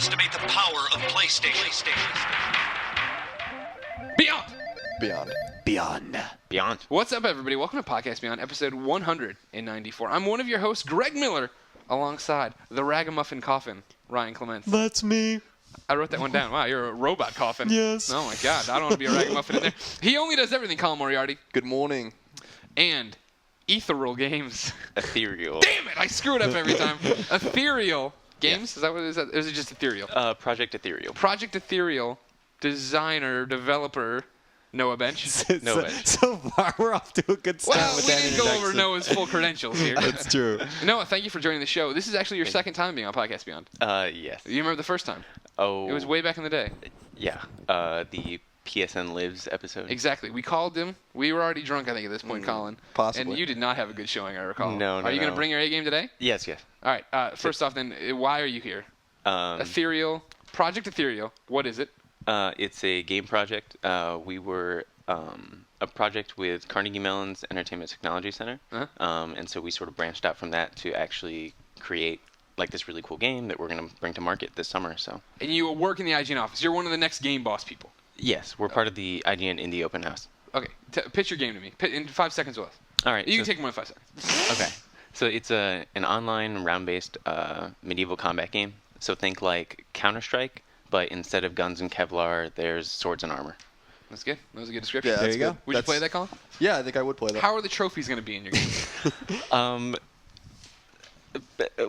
underestimate the power of PlayStation. Beyond. What's up, everybody? Welcome to Podcast Beyond, episode 194. I'm one of your hosts, Greg Miller, alongside the Ragamuffin Coffin, Ryan Clements. That's me. I wrote that one down. Wow, you're a robot coffin. Yes. Oh, my God. I don't want to be a ragamuffin in there. He only does everything, Colin Moriarty. Good morning. And Ethereal Games. Ethereal. Damn it, I screw it up every time. Ethereal Games? Is that what it is? Or is it just Ethereal? Project Ethereal. Project Ethereal, designer, developer, Noah Bench. So far, we're off to a good start. Well, with we that didn't go over introduction. Noah's full credentials here. That's true. Noah, thank you for joining the show. This is actually your second time being on Podcast Beyond. Yes. You remember the first time? Oh. It was way back in the day. Yeah. The PSN Lives episode. Exactly. We called him. We were already drunk, I think, at this point, Colin. Possibly. And you did not have a good showing, I recall. No. Are you going to bring your A game today? Yes. All right. First off, then, why are you here? Ethereal. Project Ethereal. What is it? It's a game project. We were a project with Carnegie Mellon's Entertainment Technology Center. And so we sort of branched out from that to actually create like this really cool game that we're going to bring to market this summer. So. And you work in the IGN office. You're one of the next game boss people. Yes, we're part of the IGN Indie Open House. Okay. Pitch your game to me. In 5 seconds or less. All right. You can take more than 5 seconds. Okay. So it's an online round-based medieval combat game. So think like Counter-Strike, but instead of guns and Kevlar, there's swords and armor. That's good. That was a good description. Yeah, there that's you go. good. Would you play that, Colin? Yeah, I think I would play that. How are the trophies going to be in your game?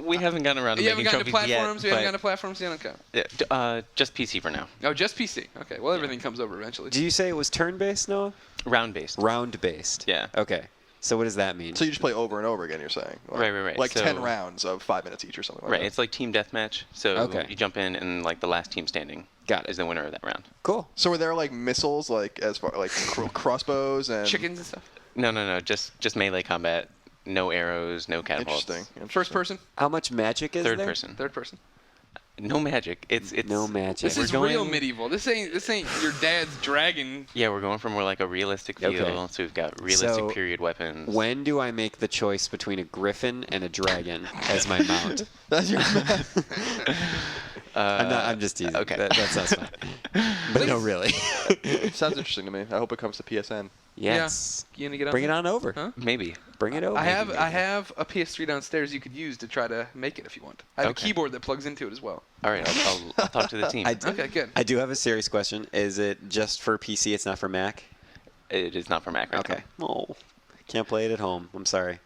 We haven't gotten around to You making haven't gotten to trophies yet. platforms? You haven't gotten to platforms yet? Okay. Yeah, just PC for now. Oh, just PC. Okay. Well, everything comes over eventually. Do you say it was turn-based, Noah? Round-based. Round-based. Yeah. Okay. So what does that mean? So you just play over and over again, you're saying? Right. Like So- 10 rounds of 5 minutes each or something like Right, that. it's like team deathmatch. So Okay. you jump in and like the last team standing Got it. is the winner of that round. Cool. So were there like missiles, like as far like crossbows and Chickens and stuff. No. Just melee combat. No arrows, no catapults. Interesting. First person? How much magic is Third there? person. Third person? No magic. It's No magic. This we're is going- real medieval. This ain't your dad's dragon. Yeah, we're going for more like a realistic feel. Okay. So we've got realistic So, period weapons. When do I make the choice between a griffin and a dragon as my mount? That's your I'm just teasing. okay. That sounds fine. But no, really. Sounds interesting to me. I hope it comes to PSN. Yes. You gonna get up Bring it there? on over. Huh? Maybe. Bring it over. I have a PS3 downstairs you could use to try to make it if you want. I have Okay. a keyboard that plugs into it as well. All right, I'll talk to the team. Okay, good. I do have a serious question. Is it just for PC? It's not for Mac? It is not for Mac right Okay. Oh, can't play it at home. I'm sorry.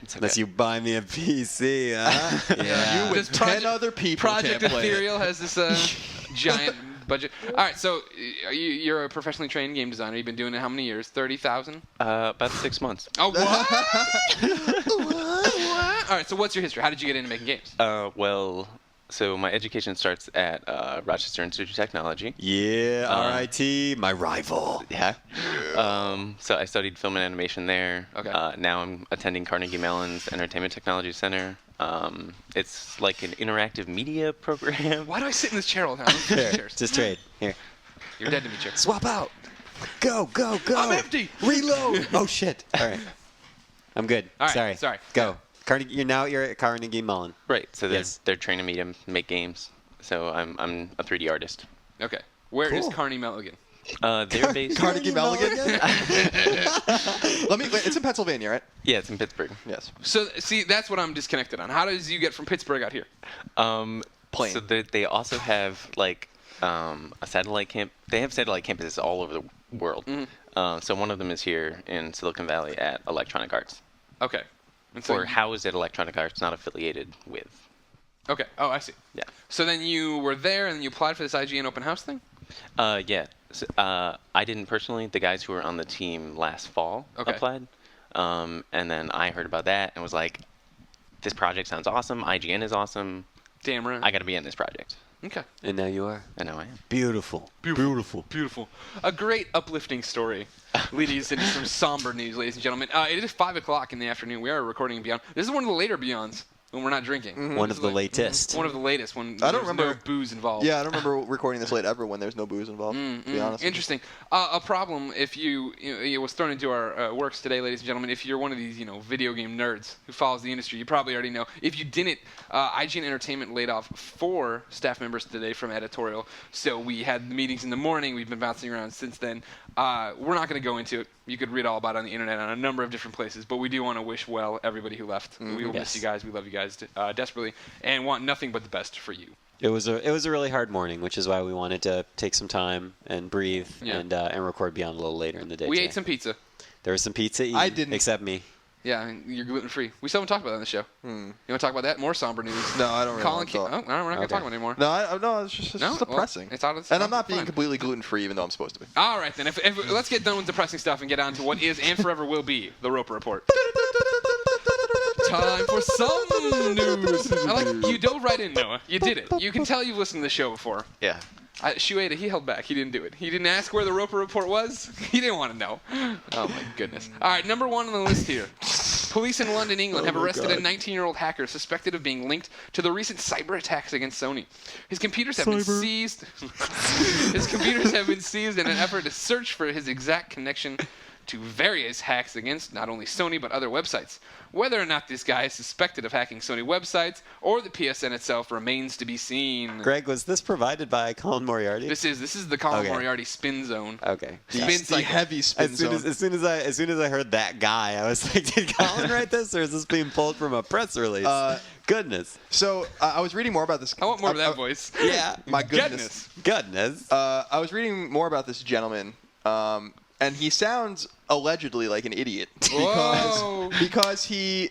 It's okay. Unless you buy me a PC, huh? Yeah. You with Does 10 other people Project can't play it. Ethereal has this giant budget. All right, so you're a professionally trained game designer. You've been doing it how many years? 30,000? About 6 months. Oh, what? All right, so what's your history? How did you get into making games? Well, so my education starts at Rochester Institute of Technology. Yeah, RIT, my rival. Yeah. So I studied film and animation there. Okay. Now I'm attending Carnegie Mellon's Entertainment Technology Center. It's like an interactive media program. Why do I sit in this chair all the time? Here, Chairs. just trade. Here. You're dead to me, chair. Swap out. Go. I'm empty. Reload. Oh, shit. All right. I'm good. All right, sorry. Go. Carnegie, you're at Carnegie Mellon. Right. So Yes. they're training me to make games. So I'm a 3D artist. Okay. Where is Cool. Carney Mulligan? They're based. Carnegie Mellon? It's in Pennsylvania, right? Yeah, it's in Pittsburgh. Yes. So, see, that's what I'm disconnected on. How does you get from Pittsburgh out here? Plane. So they also have like a satellite camp. They have satellite campuses all over the world. So one of them is here in Silicon Valley at Electronic Arts. Okay. And so Or housed at Electronic Arts, not affiliated with. Okay. Oh, I see. Yeah. So then you were there and you applied for this IGN open house thing? Yeah. So, I didn't personally. The guys who were on the team last fall Okay. applied. And then I heard about that and was like, this project sounds awesome. IGN is awesome. Damn right. I got to be in this project. Okay. And now you are. And now I am. Beautiful. Beautiful. A great uplifting story leading us into some somber news, ladies and gentlemen. It is 5 o'clock in the afternoon. We are recording Beyond. This is one of the later Beyonds. when we're not drinking. One of the latest. One of the latest when I don't there's remember no booze involved. Yeah, I don't remember recording this late ever when there's no booze involved. To be honest. Interesting. A problem if it was thrown into our works today, ladies and gentlemen. If you're one of these, video game nerds who follows the industry, you probably already know. If you didn't, IGN Entertainment laid off 4 staff members today from editorial. So we had meetings in the morning. We've been bouncing around since then. We're not going to go into it. You could read all about it on the internet on a number of different places. But we do want to wish well everybody who left. We will miss you guys. We love you guys desperately, and want nothing but the best for you. It was a really hard morning, which is why we wanted to take some time and breathe and record Beyond a little later in the day. We ate some pizza. There was some pizza eaten. I didn't. Except me. Yeah, you're gluten free. We still haven't talked about that on the show. You want to talk about that? More somber news. No, I don't really want to we're not going to talk about it anymore. No, it's just depressing. Well, it's out of and I'm not being completely gluten-free, even though I'm supposed to be. All right, then. If let's get done with depressing stuff and get on to what is and forever will be the Roper Report. Time for some news. You dove right in, Noah. You did it. You can tell you've listened to the show before. Yeah. Shueida, he held back. He didn't do it. He didn't ask where the Roper Report was. He didn't want to know. Oh, my goodness. All right, number 1 on the list here. Police in London, England have arrested a 19-year-old hacker suspected of being linked to the recent cyber attacks against Sony. His computers have been seized. His computers have been seized in an effort to search for his exact connection to various hacks against not only Sony but other websites. Whether or not this guy is suspected of hacking Sony websites or the PSN itself remains to be seen. Greg, was this provided by Colin Moriarty? This is the Colin Moriarty spin zone. Okay. Spins the heavy spin zone. As soon as I heard that guy, I was like, did Colin write this, or is this being pulled from a press release? Goodness. So I was reading more about this. I want more of that voice. Yeah. My goodness. Goodness. I was reading more about this gentleman, and he sounds allegedly like an idiot because he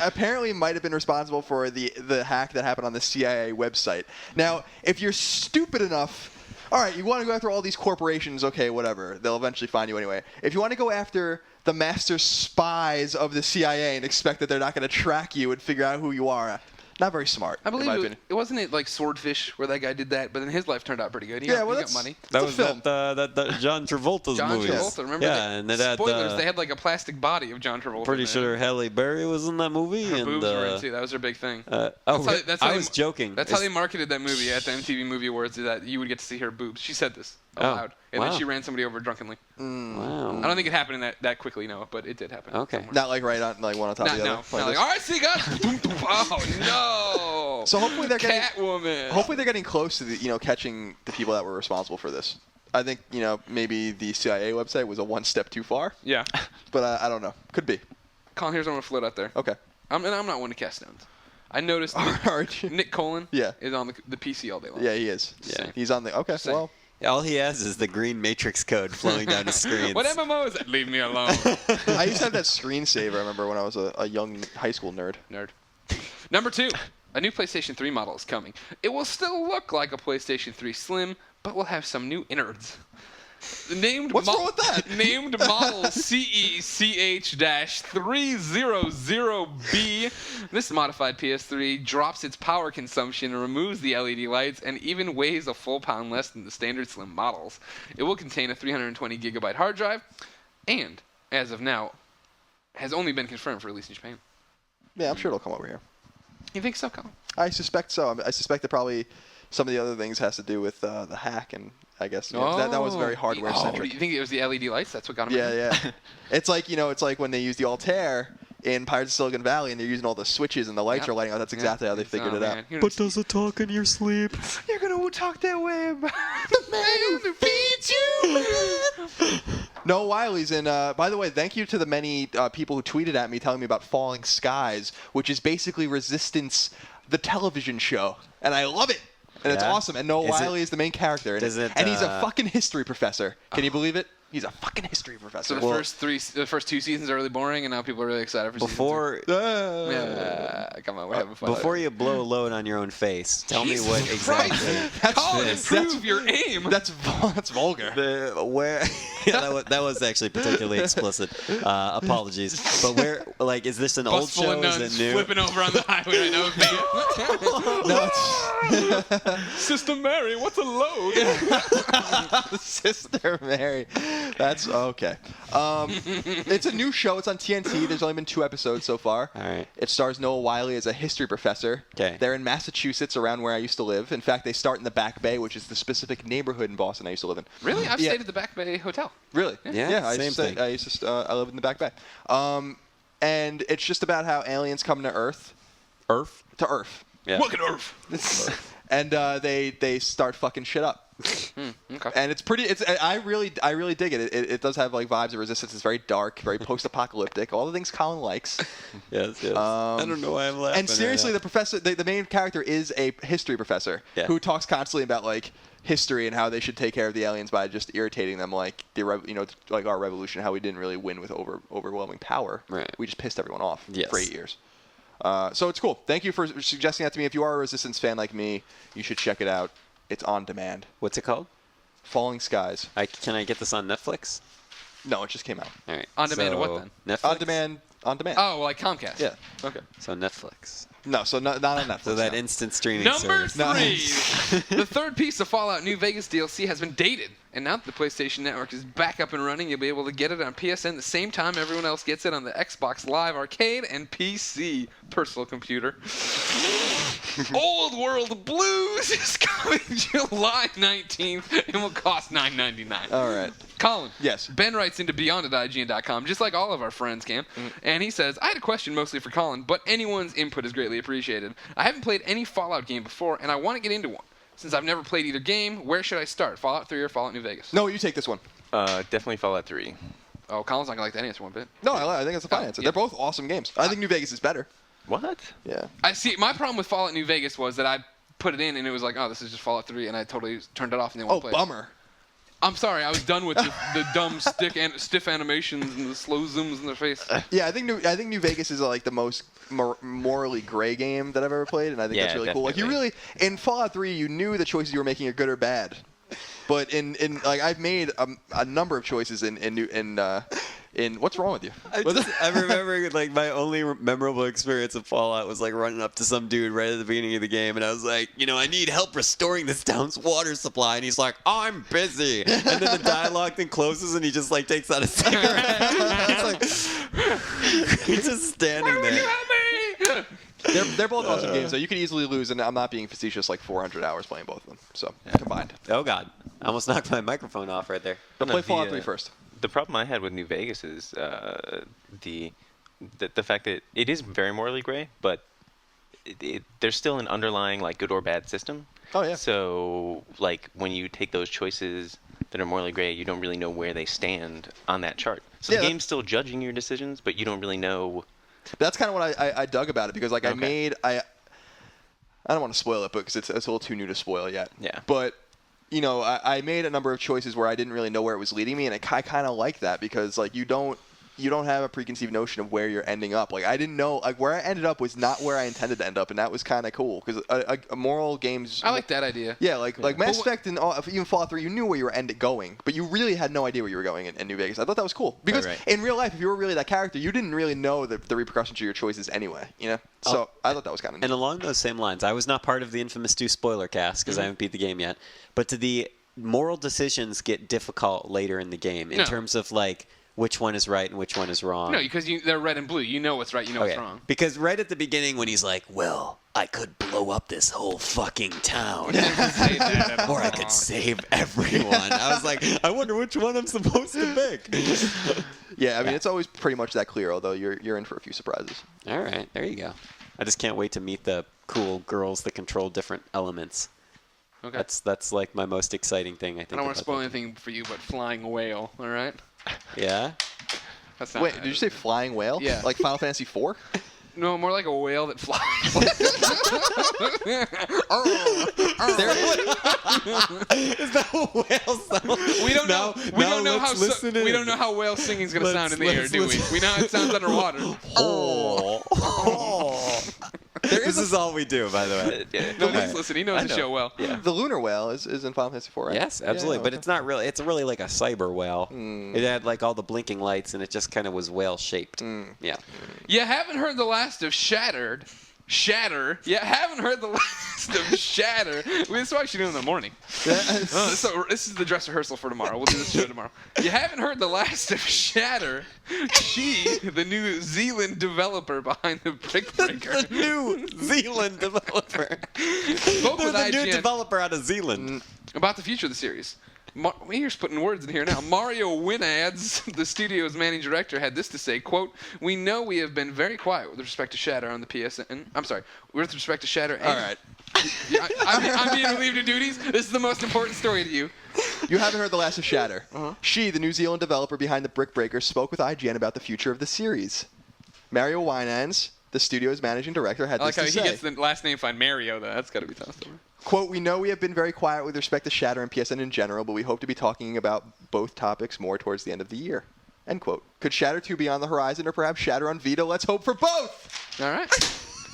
apparently might have been responsible for the hack that happened on the CIA website. Now, if you're stupid enough, all right, you want to go after all these corporations, okay, whatever. They'll eventually find you anyway. If you want to go after the master spies of the CIA and expect that they're not going to track you and figure out who you are, not very smart. I believe it wasn't it like Swordfish where that guy did that, but then his life turned out pretty good. He got money. That was that John Travolta's movie. John Travolta, remember that? And it had, spoilers, they had like a plastic body of John Travolta. Pretty sure Halle Berry was in that movie. Her and boobs were in too. That was her big thing. I was joking. That's how they marketed that movie at the MTV Movie Awards, that you would get to see her boobs. She said this aloud. And then she ran somebody over drunkenly. Wow. I don't think it happened in that quickly, no, but it did happen. Okay. Somewhere. Not like right on, like one on top of the other. No, not like, all right, see, guys. Oh, no. So hopefully they're getting Catwoman. Hopefully they're getting close to catching the people that were responsible for this. I think maybe the CIA website was a one step too far. Yeah. But I don't know. Could be. Colin, here's what I'm gonna float out there. Okay. I'm not one to cast stones. I noticed Nick Colin is on the PC all day long. Yeah, he is. Yeah. He's on the. Okay. Same. Well. All he has is the green matrix code flowing down his screen. What MMO is that? Leave me alone. I used to have that screensaver. I remember when I was a young high school nerd. Number 2, a new PlayStation 3 model is coming. It will still look like a PlayStation 3 Slim, but will have some new innards. What's wrong with that? Named model CECH-300B. This modified PS3 drops its power consumption and removes the LED lights and even weighs a full pound less than the standard Slim models. It will contain a 320 gigabyte hard drive and, as of now, has only been confirmed for release in Japan. Yeah, I'm sure it'll come over here. You think so, Colin? I suspect so. I suspect that probably some of the other things has to do with the hack, and I guess that was very hardware centric. You think it was the LED lights? That's what got him. Yeah. It's like it's like when they use the Altair in Pirates of Silicon Valley, and they're using all the switches and the lights are lighting up. That's exactly how they figured it out. But does it talk in your sleep? You're gonna talk that way about the man who feeds you. No Wileys, and by the way, thank you to the many people who tweeted at me telling me about Falling Skies, which is basically Resistance, the television show, and I love it. And it's awesome. And Noah Wiley is the main character. And he's a fucking history professor. Can you believe it? He's a fucking history professor. So the first 2 seasons are really boring, and now people are really excited for season 3. Come on, we're having fun. Before you blow a load on your own face, tell me what exactly. Colin, improve your aim. That's vulgar. That was actually particularly explicit. Apologies. But where, is this an old show? Of nuns is it new? flipping over on the highway right now. Sister Mary, what's a load? Sister Mary. That's okay. It's a new show. It's on TNT. There's only been 2 episodes so far. All right. It stars Noah Wiley as a history professor. Okay. They're in Massachusetts, around where I used to live. In fact, they start in the Back Bay, which is the specific neighborhood in Boston I used to live in. Really? I've stayed at the Back Bay Hotel. Really? Yeah, I same used to thing. I live in the Back Bay. And it's just about how aliens come to Earth. Earth? To Earth. Yeah. Look at Earth. And they start fucking shit up. Okay. And it's pretty. I really dig it. It does have like vibes of Resistance. It's very dark, very post-apocalyptic. All the things Colin likes. Yes. I don't know why I'm laughing. And seriously, the professor, the main character is a history professor who talks constantly about like history and how they should take care of the aliens by just irritating them, like like our revolution, how we didn't really win with overwhelming power. Right. We just pissed everyone off Yes. for 8 years. So it's cool. Thank you for suggesting that to me. If you are a Resistance fan like me, you should check it out. It's on demand. What's it called? Falling Skies. Can I get this on Netflix? No, it just came out. All right. On demand so, what then? Netflix? On demand. Oh, like Comcast. Yeah. Okay. So Netflix. No, so not on Netflix. So that no. instant streaming Number service. 3. The third piece of Fallout New Vegas DLC has been dated. And now that the PlayStation Network is back up and running, you'll be able to get it on PSN the same time everyone else gets it on the Xbox Live Arcade and PC personal computer. Old World Blues is coming July 19th and will cost $9.99. All right. Colin. Yes. Ben writes into beyond@IGN.com, just like all of our friends can. And he says, I had a question mostly for Colin, but anyone's input is greatly appreciated. I haven't played any Fallout game before, and I want to get into one. Since I've never played either game, where should I start? Fallout 3 or Fallout New Vegas? No, you take this one. Definitely Fallout 3. Oh, Colin's not going to like that answer one bit. No, I think it's a fine answer. yeah. They're both awesome games. I think New Vegas is better. What? Yeah. I see. My problem with Fallout New Vegas was that I put it in, and it was like, oh, this is just Fallout 3, and I totally turned it off and didn't want to play it. Bummer. I'm sorry. I was done with the dumb stiff animations and the slow zooms in their face. Yeah, I think New Vegas is like the most morally gray game that I've ever played, and I think that's really cool. Like you really in Fallout 3, you knew the choices you were making are good or bad, but in like I've made a number of choices in what's wrong with you? I remember like my only memorable experience of Fallout was like running up to some dude right at the beginning of the game, and I was like, I need help restoring this town's water supply, and he's like, I'm busy, and then the dialogue thing closes, and he just like takes out a cigarette. He's just standing there. You help me! They're both awesome games, so you could easily lose, and I'm not being facetious, like 400 hours playing both of them. So combined. Oh God, I almost knocked my microphone off right there. But play Fallout 3 first. The problem I had with New Vegas is the fact that it is very morally gray, but there's still an underlying like good or bad system. Oh yeah. So like when you take those choices that are morally gray, you don't really know where they stand on that chart. So the game's still judging your decisions, but you don't really know. That's kind of what I dug about it, because like I don't want to spoil it, because it's a little too new to spoil yet. Yeah. But I made a number of choices where I didn't really know where it was leading me, and I kind of like that, because like you don't have a preconceived notion of where you're ending up. Like I didn't know, like where I ended up was not where I intended to end up, and that was kind of cool, because moral games. I like that idea. Yeah, like Mass Effect and even Fallout 3, you knew where you were going, but you really had no idea where you were going in New Vegas. I thought that was cool, because in real life, if you were really that character, you didn't really know the repercussions of your choices anyway. So I thought that was kind of neat. And along those same lines, I was not part of the infamous 2 spoiler cast because I haven't beat the game yet. But the moral decisions get difficult later in the game in terms of like which one is right and which one is wrong. No, because they're red and blue. You know what's right. You know what's wrong. Because right at the beginning when he's like, well, I could blow up this whole fucking town. Or I could save everyone. I was like, I wonder which one I'm supposed to pick. Yeah, I mean, it's always pretty much that clear, although you're in for a few surprises. All right, there you go. I just can't wait to meet the cool girls that control different elements. Okay. That's like my most exciting thing, I think. I don't want to spoil anything for you, but flying whale, all right? Yeah? That's not Wait, did you say flying whale? Yeah. Like Final Fantasy IV? No, more like a whale that flies. Is that what whale sound? We don't know. We don't know how whale singing is going to sound in the air, do we? We know how it sounds underwater. This is all we do, by the way. No, listen. He knows the show well. Yeah. The lunar whale is in Final Fantasy IV, right? Yes, absolutely. Yeah, but it's not really. It's really like a cyber whale. It had like all the blinking lights, and it just kind of was whale shaped. Yeah. You haven't heard the last of Shattered. Shatter. Yeah, haven't heard the last of Shatter. This is why I should do it in the morning. So this is the dress rehearsal for tomorrow. We'll do this show tomorrow. You haven't heard the last of Shatter. She, the New Zealand developer behind the Brick Breaker. The New Zealand developer. Spoke They're with the new IGN developer out of Zealand. about the future of the series. We're just putting words in here now. Mario Winads, the studio's managing director, had this to say, quote, "We know we have been very quiet with respect to Shatter on the PSN." I'm sorry, with respect to Shatter. All right. I'm being relieved of duties. This is the most important story to you. You haven't heard the last of Shatter. She, the New Zealand developer behind the Brick Breaker, spoke with IGN about the future of the series. Mario Winans, the studio's managing director, had I like this how to say. he gets the last name fine, Mario, though. That's got to be tough. Quote, "We know we have been very quiet with respect to Shatter and PSN in general, but we hope to be talking about both topics more towards the end of the year." End quote. Could Shatter 2 be on the horizon or perhaps Shatter on Vita? Let's hope for both! All right.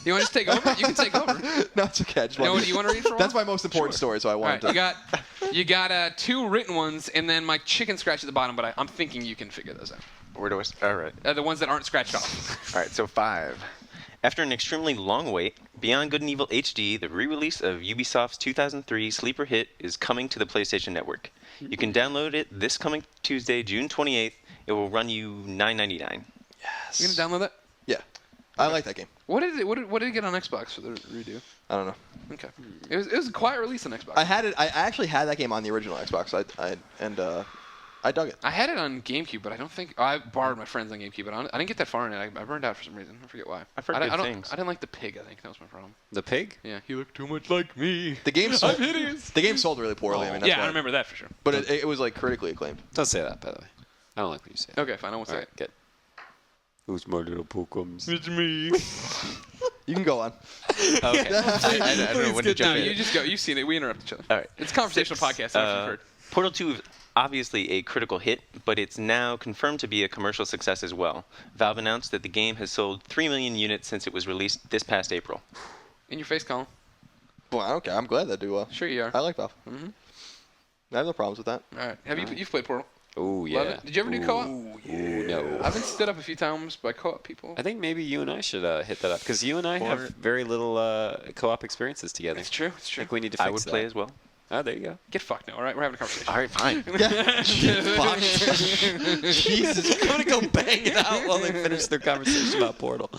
You want to just take over? You can take over. No, it's okay. I just You know wanted- what you want to read for a while? That's my most important story, so I All wanted right, to. you got 2 written ones, and then my chicken scratch at the bottom, but I'm thinking you can figure those out. Where do I? All right. The ones that aren't scratched off. All right. So 5. After an extremely long wait, Beyond Good and Evil HD, the re-release of Ubisoft's 2003 sleeper hit, is coming to the PlayStation Network. You can download it this coming Tuesday, June 28th. It will run you $9.99. Yes. You gonna download that? Yeah. I like that game. What did it get on Xbox for the redo? I don't know. Okay. It was a quiet release on Xbox. I had it. I actually had that game on the original Xbox. I dug it. I had it on GameCube, but I don't think I borrowed my friends on GameCube, but I didn't get that far in it. I burned out for some reason. I forget why. I've heard good things. I didn't like the pig. I think that was my problem. The pig? Yeah, he looked too much like me. The game sold. I'm hideous. The game sold really poorly. I mean, that's Yeah, why. I remember that for sure. But it was like critically acclaimed. Don't say that, by the way. I don't like when you say it. Okay, fine. I won't say it. Good. Who's my little pookums? It's me. You can go on. Okay. I don't know when to jump No, in. you just go. You've seen it. We interrupt each other. All right. It's a conversational 6, podcast. I don't know if you've heard. Portal 2 is obviously a critical hit, but it's now confirmed to be a commercial success as well. Valve announced that the game has sold 3 million units since it was released this past April. In your face, Colin. Well, I don't care. I'm glad they do well. Sure you are. I like Valve. I have no problems with that. All right. You've played Portal? Oh, yeah. Love it. Did you ever do co-op? No. I've been stood up a few times by co-op people. I think maybe you and I should hit that up, because you and I have very little co-op experiences together. It's true. It's I true. think we need to fix that. I would play as well. Oh, there you go. Get fucked now. All right, we're having a conversation. All right, fine. Jesus. I'm going to go bang it out while they finish their conversation about Portal.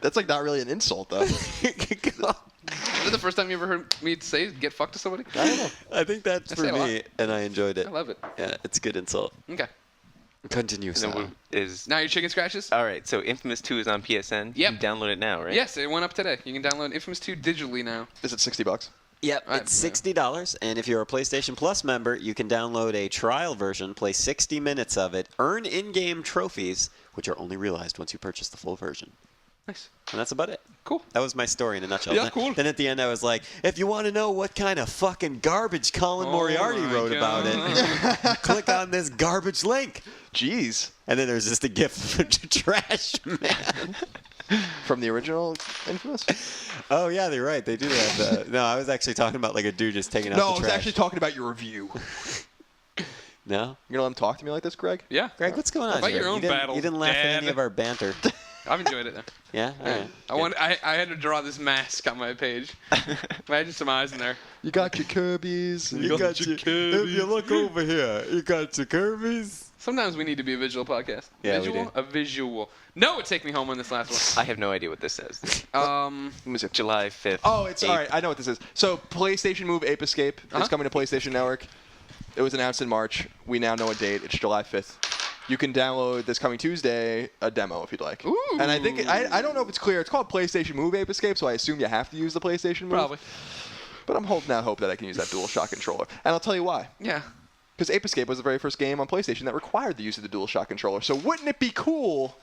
That's like not really an insult, though. Is it the first time you ever heard me say "get fucked" to somebody? I don't know. I think that's I for say it a lot. me, and I enjoyed it. I love it. Yeah, it's a good insult. Okay. Continue, And then Sam. is Now your chicken scratches? all right. So Infamous 2 is on PSN. You Yep. can download it now, right? Yes, it went up today. You can download Infamous 2 digitally now. Is it $60? Yep, Right, it's $60, and if you're a PlayStation Plus member, you can download a trial version, play 60 minutes of it, earn in-game trophies, which are only realized once you purchase the full version. Nice. And that's about it. Cool. That was my story in a nutshell. Yeah, Then- cool. Then at the end, I was like, if you want to know what kind of fucking garbage Colin Moriarty my wrote about it, click on this garbage link. Jeez. And then there's just a gif of Trash Man. From the original Infamous? Oh, yeah, they're right. They do have that. No, I was actually talking about like a dude just taking out No, the I was trash. actually talking about your review. No? You gonna let him talk to me like this, Greg? Yeah. Greg, what's going on? About here? your own you didn't, battle, You didn't laugh at any Dad. of our banter. I've enjoyed it. Though. Yeah? All right. I had to draw this mask on my page. Imagine some eyes in there. You got your Kirby's. If you look over here, you got your Kirby's. Sometimes we need to be a visual podcast. Yeah, we visual? do. A visual. No, take me home on this last one. I have no idea what this says. Let me see. July 5th. Oh, it's all 8th. right. I know what this is. So, PlayStation Move Ape Escape is coming to PlayStation Network. It was announced in March. We now know a date. It's July 5th. You can download this coming Tuesday a demo if you'd like. Ooh. And I think I don't know if it's clear. It's called PlayStation Move Ape Escape, so I assume you have to use the PlayStation Move. Probably. But I'm holding out hope that I can use that DualShock controller. And I'll tell you why. Yeah. Because Ape Escape was the very first game on PlayStation that required the use of the DualShock controller. So wouldn't it be cool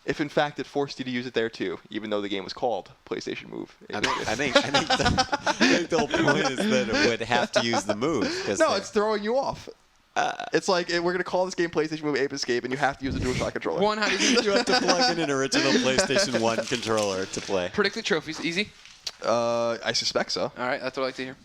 if, in fact, it forced you to use it there too, even though the game was called PlayStation Move? I think the whole point is that it would have to use the move. No, it's throwing you off. It's like we're going to call this game PlayStation Move Ape Escape, and you have to use the DualShock controller. One, how do you You have to plug in an original PlayStation 1 controller to play. predict the trophies? Easy. I suspect so. All right, that's what I like to hear.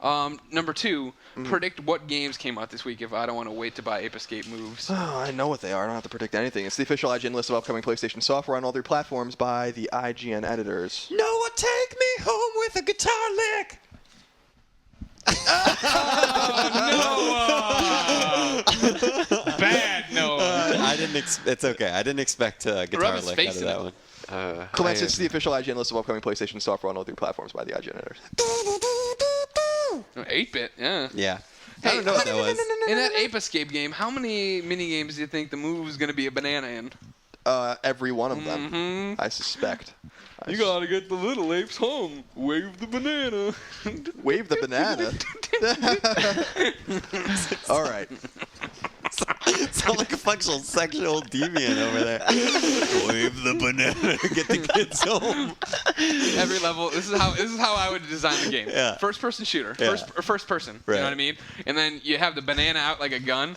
Number 2, predict what games came out this week if I don't want to wait to buy Ape Escape moves. Oh, I know what they are. I don't have to predict anything. It's the official IGN list of upcoming PlayStation software on all 3 platforms by the IGN editors. Noah, take me home with a guitar lick. Noah! Bad Noah. I didn't. It's okay. I didn't expect a guitar his lick face out of in that it. one. Clements, it's the official IGN list of upcoming PlayStation software on all 3 platforms by the IGN editors. 8-bit, yeah. Yeah. Hey, I don't know what that was. In that Ape Escape game, how many mini games do you think the move is going to be a banana in? Every one of them, I suspect. You gotta get the little apes home. Wave the banana. Wave the banana. All right. Sound like a functional sexual deviant over there. Wave the banana, get the kids home. Every level. This is how I would design the game. Yeah. First person shooter. Yeah. First person. Right. You know what I mean? And then you have the banana out like a gun,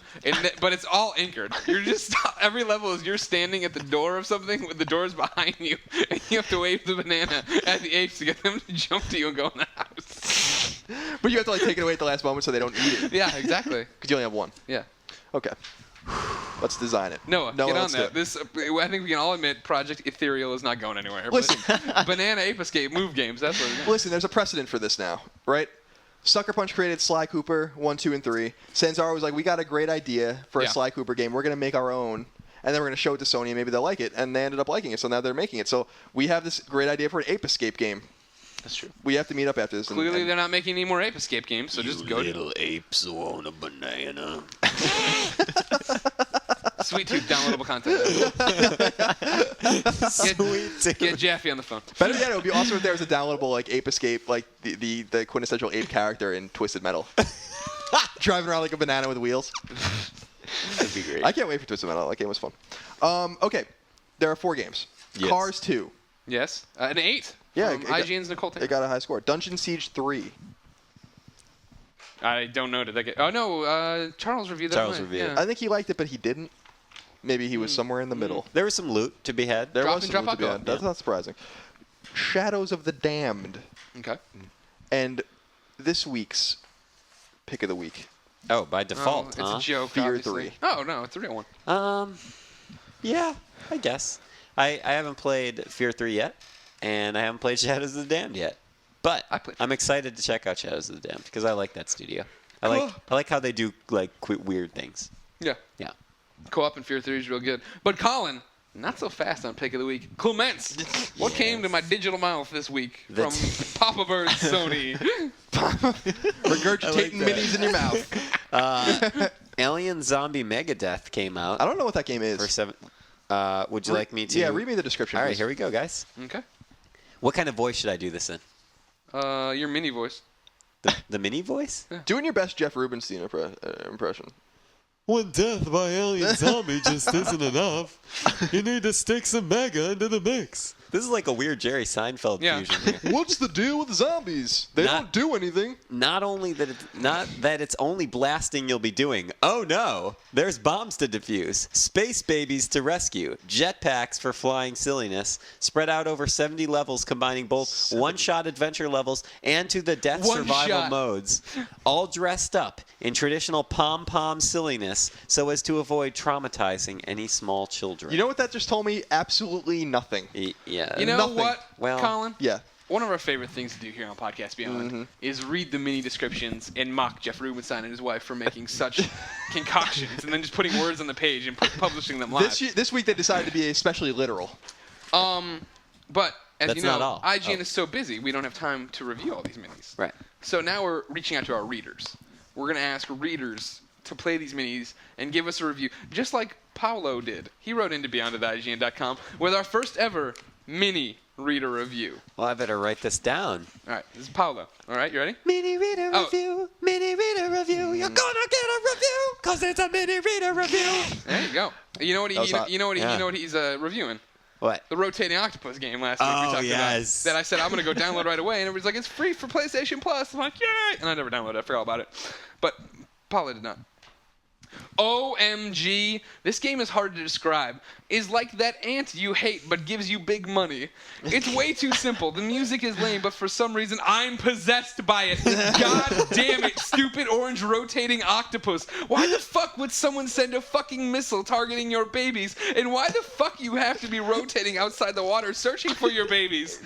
but it's all anchored. You're just every level is you're standing at the door of something with the doors behind you, and you have to wave the banana at the apes to get them to jump to you and go in the house. But you have to like take it away at the last moment so they don't eat it. Yeah, exactly. Because you only have one. Yeah. Okay. Let's design it. Noah, get on let's do that. it. This, I think we can all admit, Project Ethereal is not going anywhere. Listen. But Banana Ape Escape move games. That's what. We're doing. Listen, there's a precedent for this now, right? Sucker Punch created Sly Cooper 1, 2, and 3. Sanzaro was like, we got a great idea for a Sly Cooper game. We're going to make our own. And then we're going to show it to Sony, and maybe they'll like it. And they ended up liking it, so now they're making it. So we have this great idea for an Ape Escape game. That's true. We have to meet up after this. Clearly, they're not making any more Ape Escape games, so just go little apes want a banana. Sweet Tooth downloadable content. Get Jaffe on the phone. Better yet, it would be awesome if there was a downloadable like Ape Escape, like the quintessential ape character in Twisted Metal. Driving around like a banana with wheels. That'd be great. I can't wait for Twisted Metal. That game was fun. Okay, there are 4 games. Yes. Cars 2. Yes, an 8. Yeah, from IGN's Nicole Taylor. It got a high score. Dungeon Siege 3. I don't know. Did that get? Oh no, Charles reviewed that. Charles one. reviewed it. Yeah. I think he liked it, but he didn't. Maybe he was somewhere in the middle. There was some loot to be had. There Drop was and some drop loot to be out, had. go. That's not surprising. Shadows of the Damned. Okay. And this week's pick of the week. Oh, by default, it's huh? a joke. Fear obviously. 3. Oh no, it's a real one. Yeah, I guess. I haven't played Fear 3 yet, and I haven't played Shadows of the Damned yet. But I'm excited to check out Shadows of the Damned because I like that studio. I like how they do like weird things. Yeah. Yeah. Co-op in Fear 3 is real good. But Colin, not so fast on pick of the week. Clements, what came to my digital mouth this week from Papa Bird Sony? Regurgitating minis in your mouth. Alien Zombie Megadeth came out. I don't know what that game is. For 7. Would you like me to? Yeah, read me the description. All right, please. here we go, guys. Okay. What kind of voice should I do this in? Your mini voice. The mini voice? Doing your best Jeff Rubenstein impression. When death by alien zombie just isn't enough, you need to stick some mega into the mix. This is like a weird Jerry Seinfeld fusion here. What's the deal with the zombies? They don't do anything. Not only that it's only blasting you'll be doing. Oh no, there's bombs to defuse, space babies to rescue, jetpacks for flying silliness, spread out over 70 levels combining both one-shot adventure levels and to the death survival modes, all dressed up in traditional pom-pom silliness so as to avoid traumatizing any small children. You know what that just told me? Absolutely nothing. Yeah. You know Nothing. what, Well, Colin? Yeah. One of our favorite things to do here on Podcast Beyond is read the mini descriptions and mock Jeff Rubenstein and his wife for making such concoctions and then just putting words on the page and publishing them live. This week they decided to be especially literal. But as That's you know, not all. IGN is so busy, we don't have time to review all these minis. Right. So now we're reaching out to our readers. We're going to ask readers to play these minis and give us a review, just like Paolo did. He wrote into beyond@IGN.com with our first ever mini reader review. Well, I better write this down. All right, this is Paolo. All right, you ready? Mini reader review, mini reader review. You're gonna get a review, cause it's a mini reader review. There you go. You know what he's reviewing? What? The Rotating Octopus game last week we talked about. That I said I'm going to go download right away, and everybody's like, it's free for PlayStation Plus. I'm like, yay! And I never downloaded it. I forgot all about it. But Paula did not. OMG, this game is hard to describe. Is like that ant you hate but gives you big money. It's way too simple. The music is lame, but for some reason I'm possessed by it. God damn it, stupid orange rotating octopus. Why the fuck would someone send a fucking missile targeting your babies? And why the fuck you have to be rotating outside the water searching for your babies?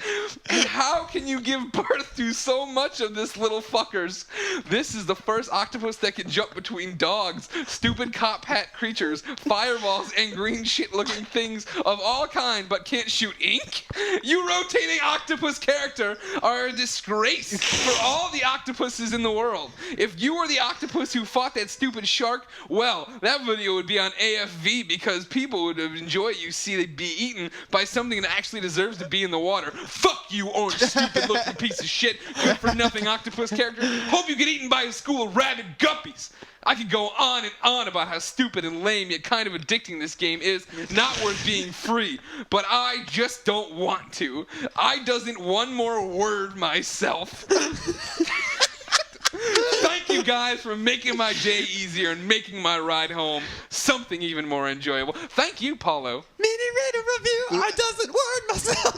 And how can you give birth to so much of this little fuckers? This is the first octopus that can jump between dogs, stupid cop hat creatures, fireballs, and green shit-looking things of all kind, but can't shoot ink? You rotating octopus character are a disgrace for all the octopuses in the world. If you were the octopus who fought that stupid shark, well, that video would be on AFV because people would enjoy you see it be eaten by something that actually deserves to be in the water. Fuck you, orange stupid looking piece of shit, good for nothing octopus character. Hope you get eaten by a school of rabid guppies. I could go on and on about how stupid and lame yet kind of addicting this game is, not worth being free, but I just don't want to. I doesn't one more word myself. Thank you guys for making my day easier and making my ride home something even more enjoyable. Thank you, Paulo. Mini reader review. I doesn't word myself.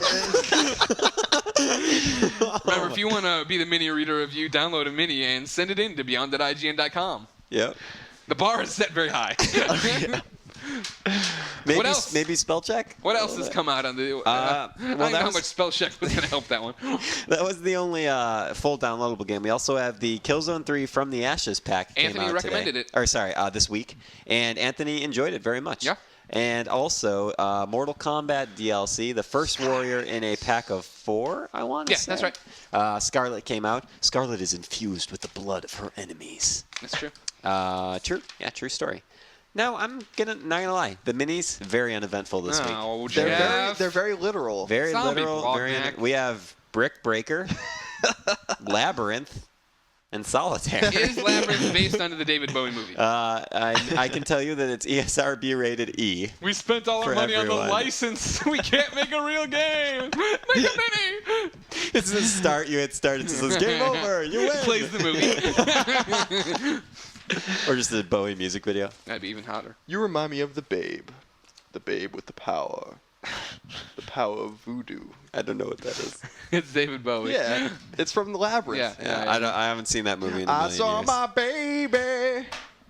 Remember, if you want to be the mini reader review, download a mini and send it in to beyond.ign.com. Yep. The bar is set very high. Maybe, What else? Maybe spell check. What else has come out on the... I don't know how much spell check was going to help that one. That was the only full downloadable game. We also have the Killzone 3 From the Ashes pack. Came Anthony out recommended today. it. Or sorry, this week, and Anthony enjoyed it very much. Yeah. And also Mortal Kombat DLC, the first warrior in a pack of 4. I want to say. Yeah, that's right. Scarlet came out. Scarlet is infused with the blood of her enemies. That's true. True. Yeah, true story. No, I'm not gonna lie. The minis very uneventful this week. Oh, They're very literal. Very Zombie literal. blog, Very. Mac. We have Brick Breaker, Labyrinth, and Solitaire. Is Labyrinth based on the David Bowie movie? I can tell you that it's ESRB rated E. We spent all our for money on everyone. the license. We can't make a real game. Make a mini. It's the start. You hit start. It says game over. You win. Plays the movie. Or just a Bowie music video. That'd be even hotter. You remind me of the babe with the power of voodoo. I don't know what that is. It's David Bowie. Yeah, it's from the Labyrinth. Yeah. I haven't seen that movie in a I million saw years. my baby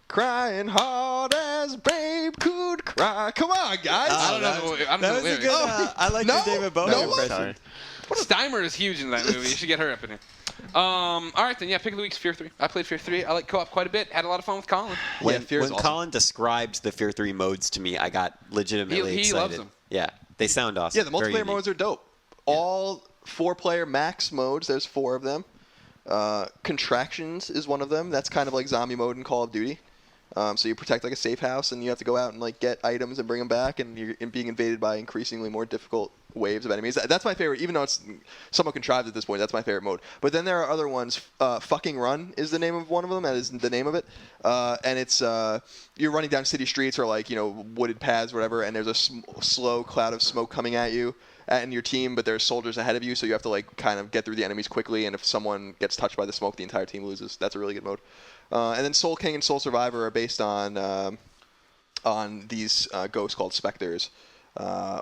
crying hard as babe could cry. Come on, guys. I don't know. I don't That know was the a lyrics. good. I like no, the David Bowie no, impression. Steimer is huge in that movie. You should get her up in here. All right, then. Yeah, pick of the week's Fear 3. I played Fear 3. I like co-op quite a bit. Had a lot of fun with Colin. When, Fear is when awesome. Colin described the Fear 3 modes to me, I got legitimately He excited. loves them. Yeah, they sound awesome. Yeah, the Very multiplayer unique. modes are dope. All 4-player max modes. There's 4 of them. Contractions is one of them. That's kind of like zombie mode in Call of Duty. So you protect like a safe house, and you have to go out and like get items and bring them back, and you're being invaded by increasingly more difficult waves of enemies. That's my favorite, even though it's somewhat contrived at this point. That's my favorite mode. But then there are other ones. Fucking Run is the name of one of them. That is the name of it. And it's you're running down city streets or like wooded paths, or whatever, and there's a slow cloud of smoke coming at you and your team, but there's soldiers ahead of you, so you have to like kind of get through the enemies quickly. And if someone gets touched by the smoke, the entire team loses. That's a really good mode. And then Soul King and Soul Survivor are based on these ghosts called Spectres,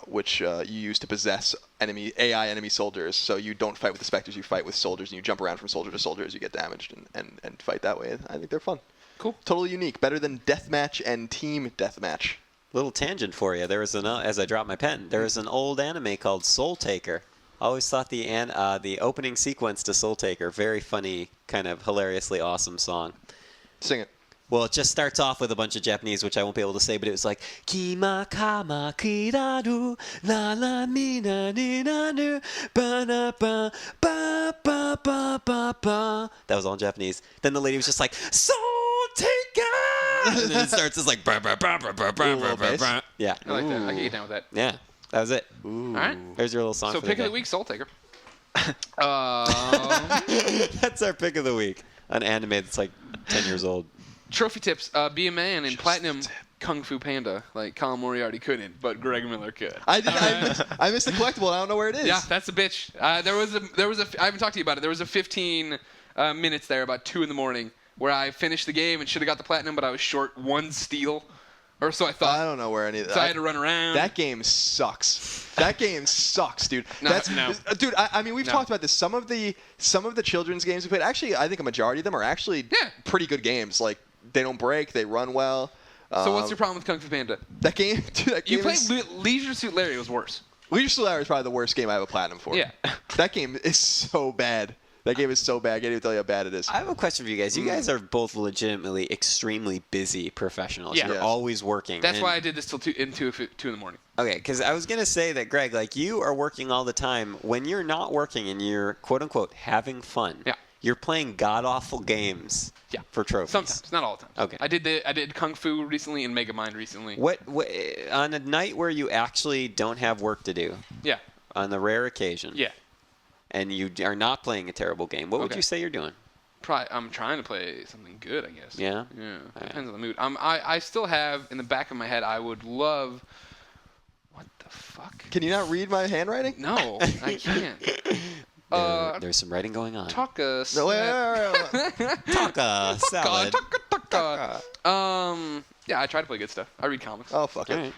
which you use to possess AI enemy soldiers. So you don't fight with the Spectres, you fight with soldiers, and you jump around from soldier to soldier as you get damaged and fight that way. I think they're fun. Cool. Totally unique. Better than Deathmatch and Team Deathmatch. Little tangent for you. There was as I dropped my pen, there was an old anime called Soul Taker. I always thought the opening sequence to Soul Taker, very funny, kind of hilariously awesome song. Sing it. Well, it just starts off with a bunch of Japanese, which I won't be able to say, but it was like Kima kama kiraru la la mina ni na nu ba na ba ba ba ba ba ba. That was all in Japanese. Then the lady was just like Soul Taker, and then it starts as like ba ba ba ba ba ba little ba bass. ba. Yeah, I like that. I can get down with that. yeah, that was it. All right. There's your little song. So for pick the of day. the week, Soul Taker. That's our pick of the week. An anime that's like 10 years old. Trophy tips. Be a man in Platinum Kung Fu Panda. Like Colin Moriarty couldn't, but Greg Miller could. I missed the collectible. And I don't know where it is. Yeah, that's a bitch. There was a. I haven't talked to you about it. There was a 15 minutes there, about 2 in the morning, where I finished the game and should have got the platinum, but I was short 1 steal. Or so I thought. I don't know where any of that. So I had to run around. That game sucks. That game sucks, dude. No. Dude, I mean, we've talked about this. Some of the children's games we played, actually, I think a majority of them are actually pretty good games. Like, they don't break, they run well. So what's your problem with Kung Fu Panda? That game, dude, that game You played Leisure Suit Larry was worse. Leisure Suit Larry is probably the worst game I have a platinum for. Yeah. That game is so bad. That game is so bad. I can't even tell you how bad it is. I have a question for you guys. You guys are both legitimately extremely busy professionals. Yeah. You're Yes. always working. That's and- why I did this till 2 in the morning. Okay, because I was going to say that, Greg, like, you are working all the time. When you're not working and you're, quote-unquote, having fun, you're playing god-awful games for trophies. Sometimes, not all the time. Okay. I did Kung Fu recently and Megamind recently. What on a night where you actually don't have work to do, Yeah. on the rare occasion, and you are not playing a terrible game, what would you say you're doing? I'm trying to play something good, I guess. Yeah? Yeah. Depends on the mood. I still have in the back of my head. I would love. What the fuck? Can you not read my handwriting? No, I can't. There's some writing going on. No, Taco Taka salad. Yeah, I try to play good stuff. I read comics. Oh, fuck it. All right.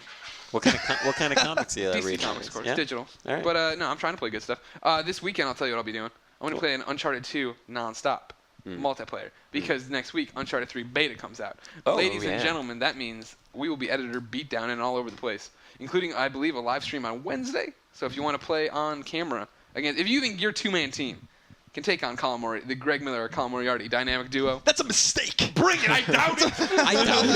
What kind of comics do you DC read? comics, of course. Yeah? Digital. All right. But no, I'm trying to play good stuff. This weekend, I'll tell you what I'll be doing. I'm going to play an Uncharted 2 nonstop multiplayer because next week Uncharted 3 beta comes out. Oh, Ladies yeah. and gentlemen, that means we will be editor beat down and all over the place, including, I believe, a live stream on Wednesday. So if you want to play on camera, again, if you think your two-man team can take on the Greg Miller or Colin Moriarty dynamic duo, That's a mistake. bring it. I doubt it. I doubt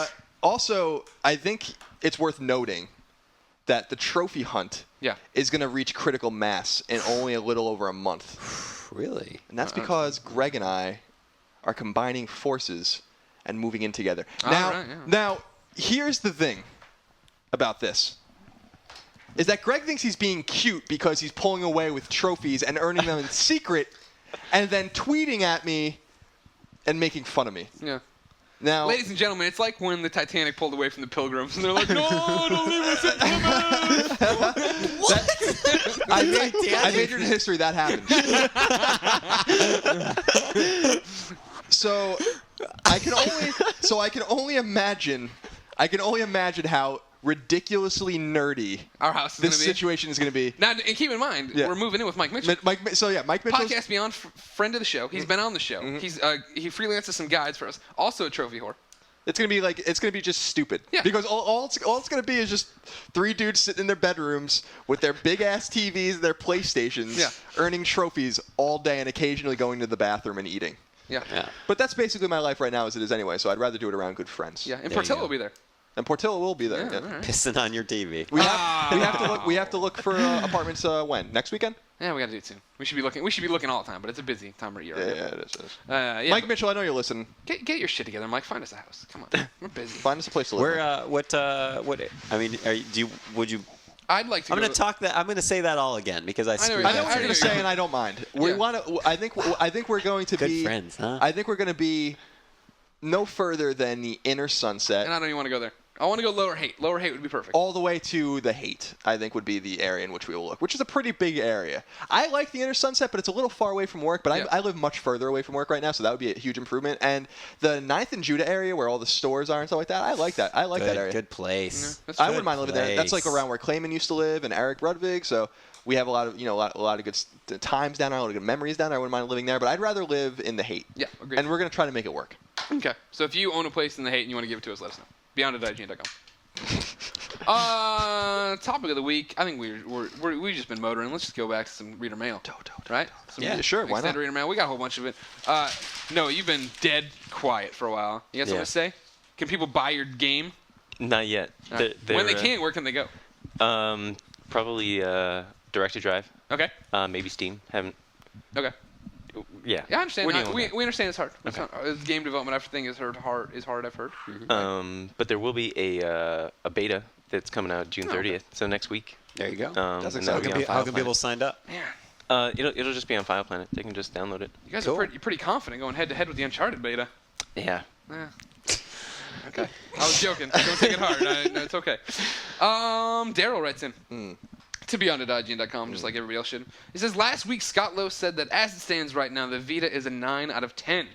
it. Also, I think it's worth noting that the trophy hunt Yeah. is going to reach critical mass in only a little over a month. Really? And that's because Greg and I are combining forces and moving in together. All Now, right, yeah. now, here's the thing about this. Is that Greg thinks he's being cute because he's pulling away with trophies and earning them in secret and then tweeting at me and making fun of me. Yeah. Now, Ladies and gentlemen, it's like when the Titanic pulled away from the Pilgrims, and they're like, "No, don't leave us in Plymouth." I majored in history. That happened. So I can only imagine how ridiculously nerdy Our house is this going to be. situation is going to be. Now, and keep in mind, Yeah. we're moving in with Mike Mitchell. Mike Mitchell. Podcast Beyond, friend of the show. He's been on the show. He's he freelances some guides for us. Also a trophy whore. It's gonna be just stupid. Yeah. Because all it's gonna be is just 3 dudes sitting in their bedrooms with their big ass TVs, their PlayStations, Yeah. earning trophies all day and occasionally going to the bathroom and eating. Yeah. Yeah. But that's basically my life right now as it is anyway. So I'd rather do it around good friends. Yeah. And There you Portillo go. will be there. And Portillo will be there. Yeah. Yeah. All right. Pissing on your TV. We have to look for apartments when next weekend. Yeah, we got to do it soon. We should be looking all the time, but it's a busy time of year. Yeah, right it is. now. Yeah. Mike Mitchell, I know you're listening. Get your shit together, Mike. Find us a house. Come on. We're busy. Find us a place to live. Where what I mean, would you I'd like to. I'm going to talk that I'm going to say that all again because I screwed know I know that what you're I gonna know say, and I don't mind. We Yeah. want to. I think we're going to Good be friends, huh? I think we're going to be no further than the inner Sunset. And I don't even want to go there. I want to go Lower Haight. Lower Haight would be perfect. All the way to the Haight, I think, would be the area in which we will look, which is a pretty big area. I like the inner Sunset, but it's a little far away from work. But Yeah. I live much further away from work right now, so that would be a huge improvement. And the 9th and Judah area, where all the stores are and stuff like that, I like that. I like that area. Good place. That's I good. wouldn't mind living there. That's like place. around where Clayman used to live and Eric Rudvig. So we have a lot of a lot of good times down there, a lot of good memories down there. I wouldn't mind living there, but I'd rather live in the Haight. Yeah, agreed. And we're gonna try to make it work. Okay. So if you own a place in the Haight and you want to give it to us, let us know. Beyond@IGN.com. Topic of the week. I think we've just been motoring. Let's just go back to some reader mail. Right? Some Yeah, sure, why extended not? reader mail. We got a whole bunch of it. No, you've been dead quiet for a while. You got something Yeah. to say? Can people buy your game? Not yet. When they can, where can they go? Probably Direct to Drive. Okay. Maybe Steam. Haven't. Okay. Yeah. Yeah, I understand. We're dealing with We understand it's hard. Okay. Game development, everything is hard. I've heard. that. But there will be a beta that's coming out June 30th. So next week. There you go. That's and exciting. that'll be on How can File people sign up? Man, It'll just be on File Planet. They can just download it. you guys Cool. are pretty confident going head to head with the Uncharted beta. Yeah. Yeah. Okay. I was joking. Don't take it hard. No, it's okay. Daryl writes in. to be on IGN.com, just like everybody else should. It says, last week Scott Lowe said that as it stands right now, the Vita is a 9 out of 10.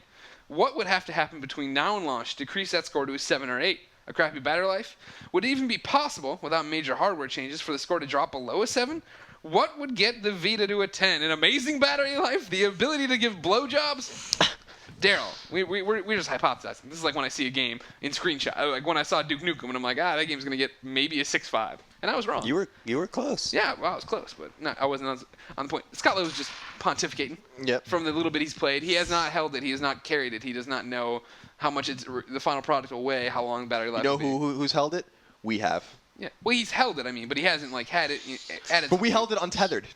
What would have to happen between now and launch to decrease that score to a 7 or 8? A crappy battery life? Would it even be possible, without major hardware changes, for the score to drop below a 7? What would get the Vita to a 10? An amazing battery life? The ability to give blowjobs? Daryl, we're just hypothesizing. This is like when I see a game in screenshot. Like when I saw Duke Nukem, and I'm like, that game's going to get maybe a 6.5. And I was wrong. You were close. Yeah, well, I was close, but no, I wasn't on the point. Scott Lowe was just pontificating. Yep. From the little bit he's played. He has not held it. He has not carried it. He does not know how much the final product will weigh, how long the battery life will be. Who's held it? We have. Yeah. Well, he's held it, but he hasn't had it at its But we held it untethered.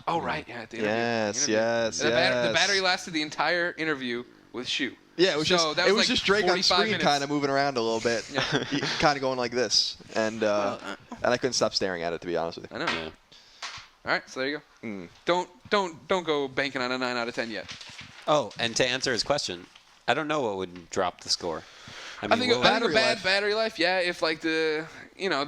Oh, right. Yeah, at the interview. Yes. The battery lasted the entire interview with Shu. Yeah, it was just Drake on screen kind of moving around a little bit, Yeah. kind of going like this, and I couldn't stop staring at it, to be honest with you. I know. Yeah. All right, so there you go. Don't go banking on a 9 out of 10 yet. Oh, and to answer his question, I don't know what would drop the score. I think a battery bad life. battery life. Yeah, if like the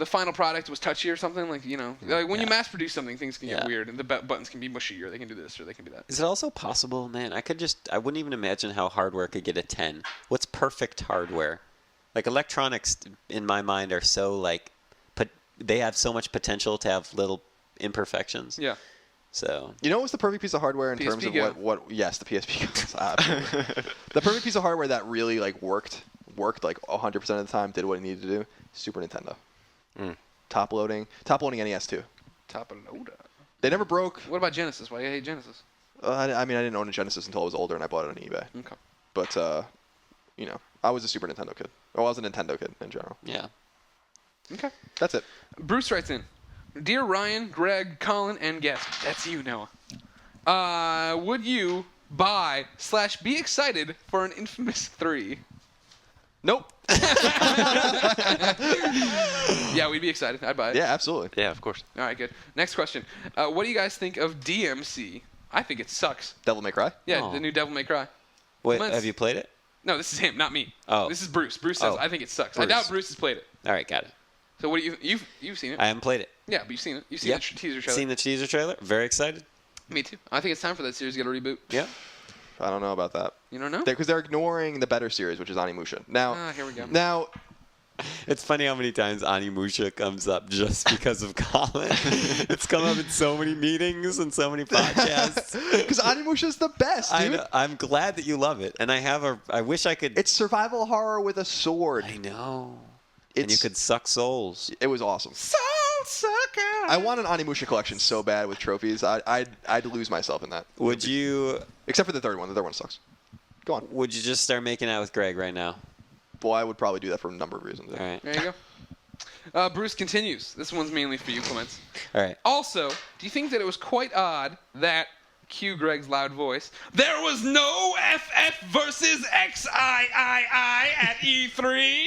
final product was touchy or something, like when you mass produce something, things can get weird and the buttons can be mushy, or they can do this or they can do that. Is it also possible, man? I wouldn't even imagine how hardware could get a 10. What's perfect hardware? Like electronics, in my mind, are so they have so much potential to have little imperfections. Yeah. So. You know what's the perfect piece of hardware in PSP terms of Go. what? Yes, the PSP goes. Absolutely. The perfect piece of hardware that really worked like 100% of the time, did what it needed to do. Super Nintendo. Top loading NES too. Top of loader. They never broke. What about Genesis? Why do you hate Genesis? I didn't own a Genesis until I was older, and I bought it on eBay. Okay. But I was a Super Nintendo kid. Well, I was a Nintendo kid in general. Yeah. Okay. That's it. Bruce writes in, Dear Ryan, Greg, Colin, and guest. That's you, Noah. Would you buy / be excited for an Infamous 3? Nope. Yeah, we'd be excited. I'd buy it. Yeah, absolutely. Yeah, of course. All right, good. Next question. What do you guys think of DMC? I think it sucks. Devil May Cry. Yeah, Aw. the new Devil May Cry. Wait, Let's- have you played it? No, this is him, not me. Oh. This is Bruce. Bruce says, Oh. I think it sucks. I Bruce. doubt Bruce has played it. All right, got it. So what do you've seen it? I haven't played it. Yeah, but you've seen it. You've seen Yep. the teaser trailer. Seen the teaser trailer. Very excited. Me too. I think it's time for that series to get a reboot. Yeah. I don't know about that. You don't know? Because they're ignoring the better series, which is Onimusha. Now, Here we go. now, It's funny how many times Onimusha comes up just because of Colin. It's come up in so many meetings and so many podcasts. because Onimusha is the best, I dude. know, I'm glad that you love it, and I wish I could. It's survival horror with a sword. I know. And you It's- could suck souls. It was awesome. Soul Sucker! I want an Onimusha collection so bad with trophies. I'd lose myself in that. Would you? Except for the third one. The third one sucks. Go on. Would you just start making out with Greg right now? Well, I would probably do that for a number of reasons. All right. There you go. Bruce continues. This one's mainly for you, Clements. All right. Also, do you think that it was quite odd that, cue Greg's loud voice, there was no FF versus XIII at E3?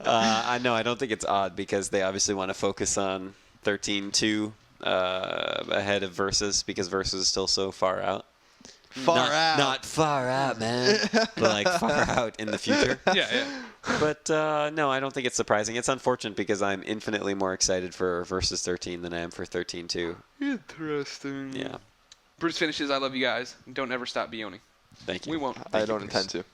I know. I don't think it's odd because they obviously want to focus on 13-2 ahead of Versus because Versus is still so far out. Not far out, man. But like far out in the future. Yeah. But no, I don't think it's surprising. It's unfortunate because I'm infinitely more excited for Versus 13 than I am for 13-2. Interesting. Yeah. Bruce finishes, I love you guys. Don't ever stop Beoning. Thank you. We won't. I don't intend to.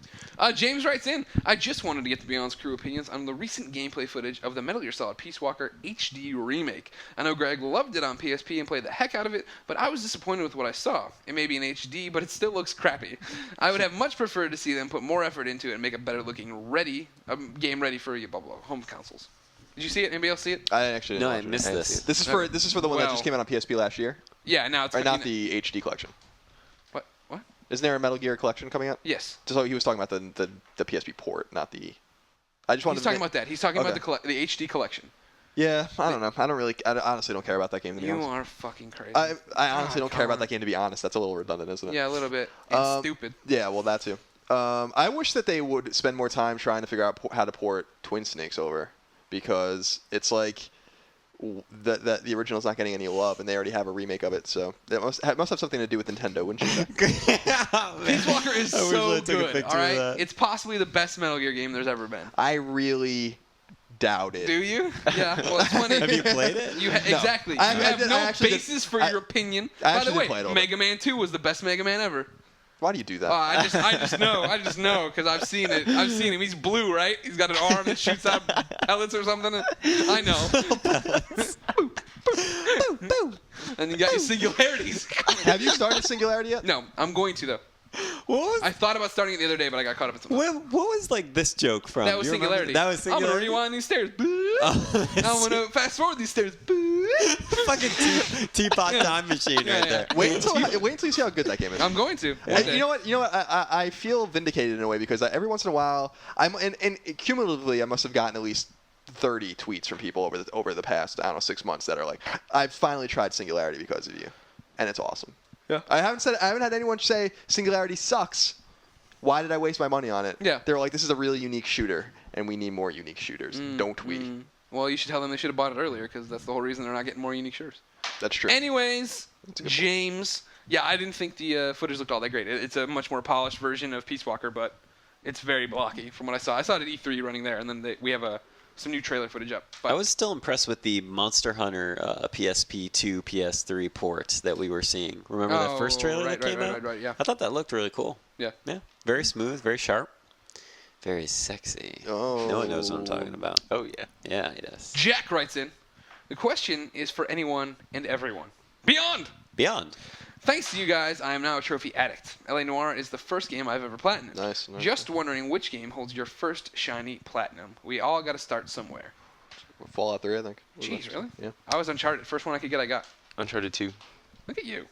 James writes in, I just wanted to get the Beyond's crew opinions on the recent gameplay footage of the Metal Gear Solid Peace Walker HD remake. I know Greg loved it on PSP and played the heck out of it, but I was disappointed with what I saw. It may be in HD, but it still looks crappy. I would have much preferred to see them put more effort into it and make a better looking game ready for home consoles. Did you see it? Anybody else see it? I actually didn't No, I watch it. missed didn't this. see it. This is for the one that just came out on PSP last year, Yeah, now it's right? Not the HD collection. What? Isn't there a Metal Gear collection coming out? Yes. So he was talking about the PSP port, not the. I just wanted. He's talking about that. He's talking Okay. about the HD collection. Yeah, I don't know. I honestly don't care about that game. To be You honest. are fucking crazy. I honestly don't care about Colin. that game, to be honest. That's a little redundant, isn't it? Yeah, a little bit. It's stupid. Yeah, well, that too. I wish that they would spend more time trying to figure out how to port Twin Snakes over, because it's like that the original's not getting any love, and they already have a remake of it, so it must have something to do with Nintendo, wouldn't you say? Peace Walker is I wish so I took a good. picture All right, of that. it's possibly the best Metal Gear game there's ever been. I really doubt it. Do you? Yeah. Well, it's funny. Have you played it? Exactly. I you have did- no I actually did- basis for I- your opinion. I By actually the way, did play it a little Mega Man 2 was the best Mega Man ever. Why do you do that? I just know because I've seen it. I've seen him. He's blue, right? He's got an arm that shoots out pellets or something. I know. And you got your singularities. Have you started Singularity yet? No, I'm going to though. What was, I thought about starting it the other day, but I got caught up in something. what was like this joke from? That was Do you remember? Singularity. That was I'm Singularity. gonna rewind these stairs. Oh, I'm gonna fast forward these stairs. fucking teapot time machine right Yeah. there. Wait until you see how good that game is. I'm going to. And you know what? I feel vindicated in a way because every once in a while, and cumulatively, I must have gotten at least 30 tweets from people over the past 6 months that are like, I've finally tried Singularity because of you, and it's awesome. Yeah. I haven't had anyone say Singularity sucks. Why did I waste my money on it? Yeah. They're like, this is a really unique shooter, and we need more unique shooters. Don't we? Well, you should tell them they should have bought it earlier because that's the whole reason they're not getting more unique shooters. That's true. Anyways, a good point. James. Yeah, I didn't think the footage looked all that great. It's a much more polished version of Peace Walker, but it's very blocky from what I saw. I saw it at E3 running there, and then we have some new trailer footage up. But I was still impressed with the Monster Hunter PSP 2, PS3 port that we were seeing. Remember that first trailer that came out? Right, yeah. I thought that looked really cool. Yeah. Yeah. Very smooth, very sharp, very sexy. Oh. No one knows what I'm talking about. Oh yeah. Yeah, he does. Jack writes in, the question is for anyone and everyone. Beyond! Beyond. Thanks to you guys, I am now a trophy addict. LA Noire is the first game I've ever platinumed. Nice. Just wondering which game holds your first shiny platinum. We all got to start somewhere. Fallout 3, I think. Jeez, really? Yeah. I was Uncharted. First one I could get, I got. Uncharted 2. Look at you.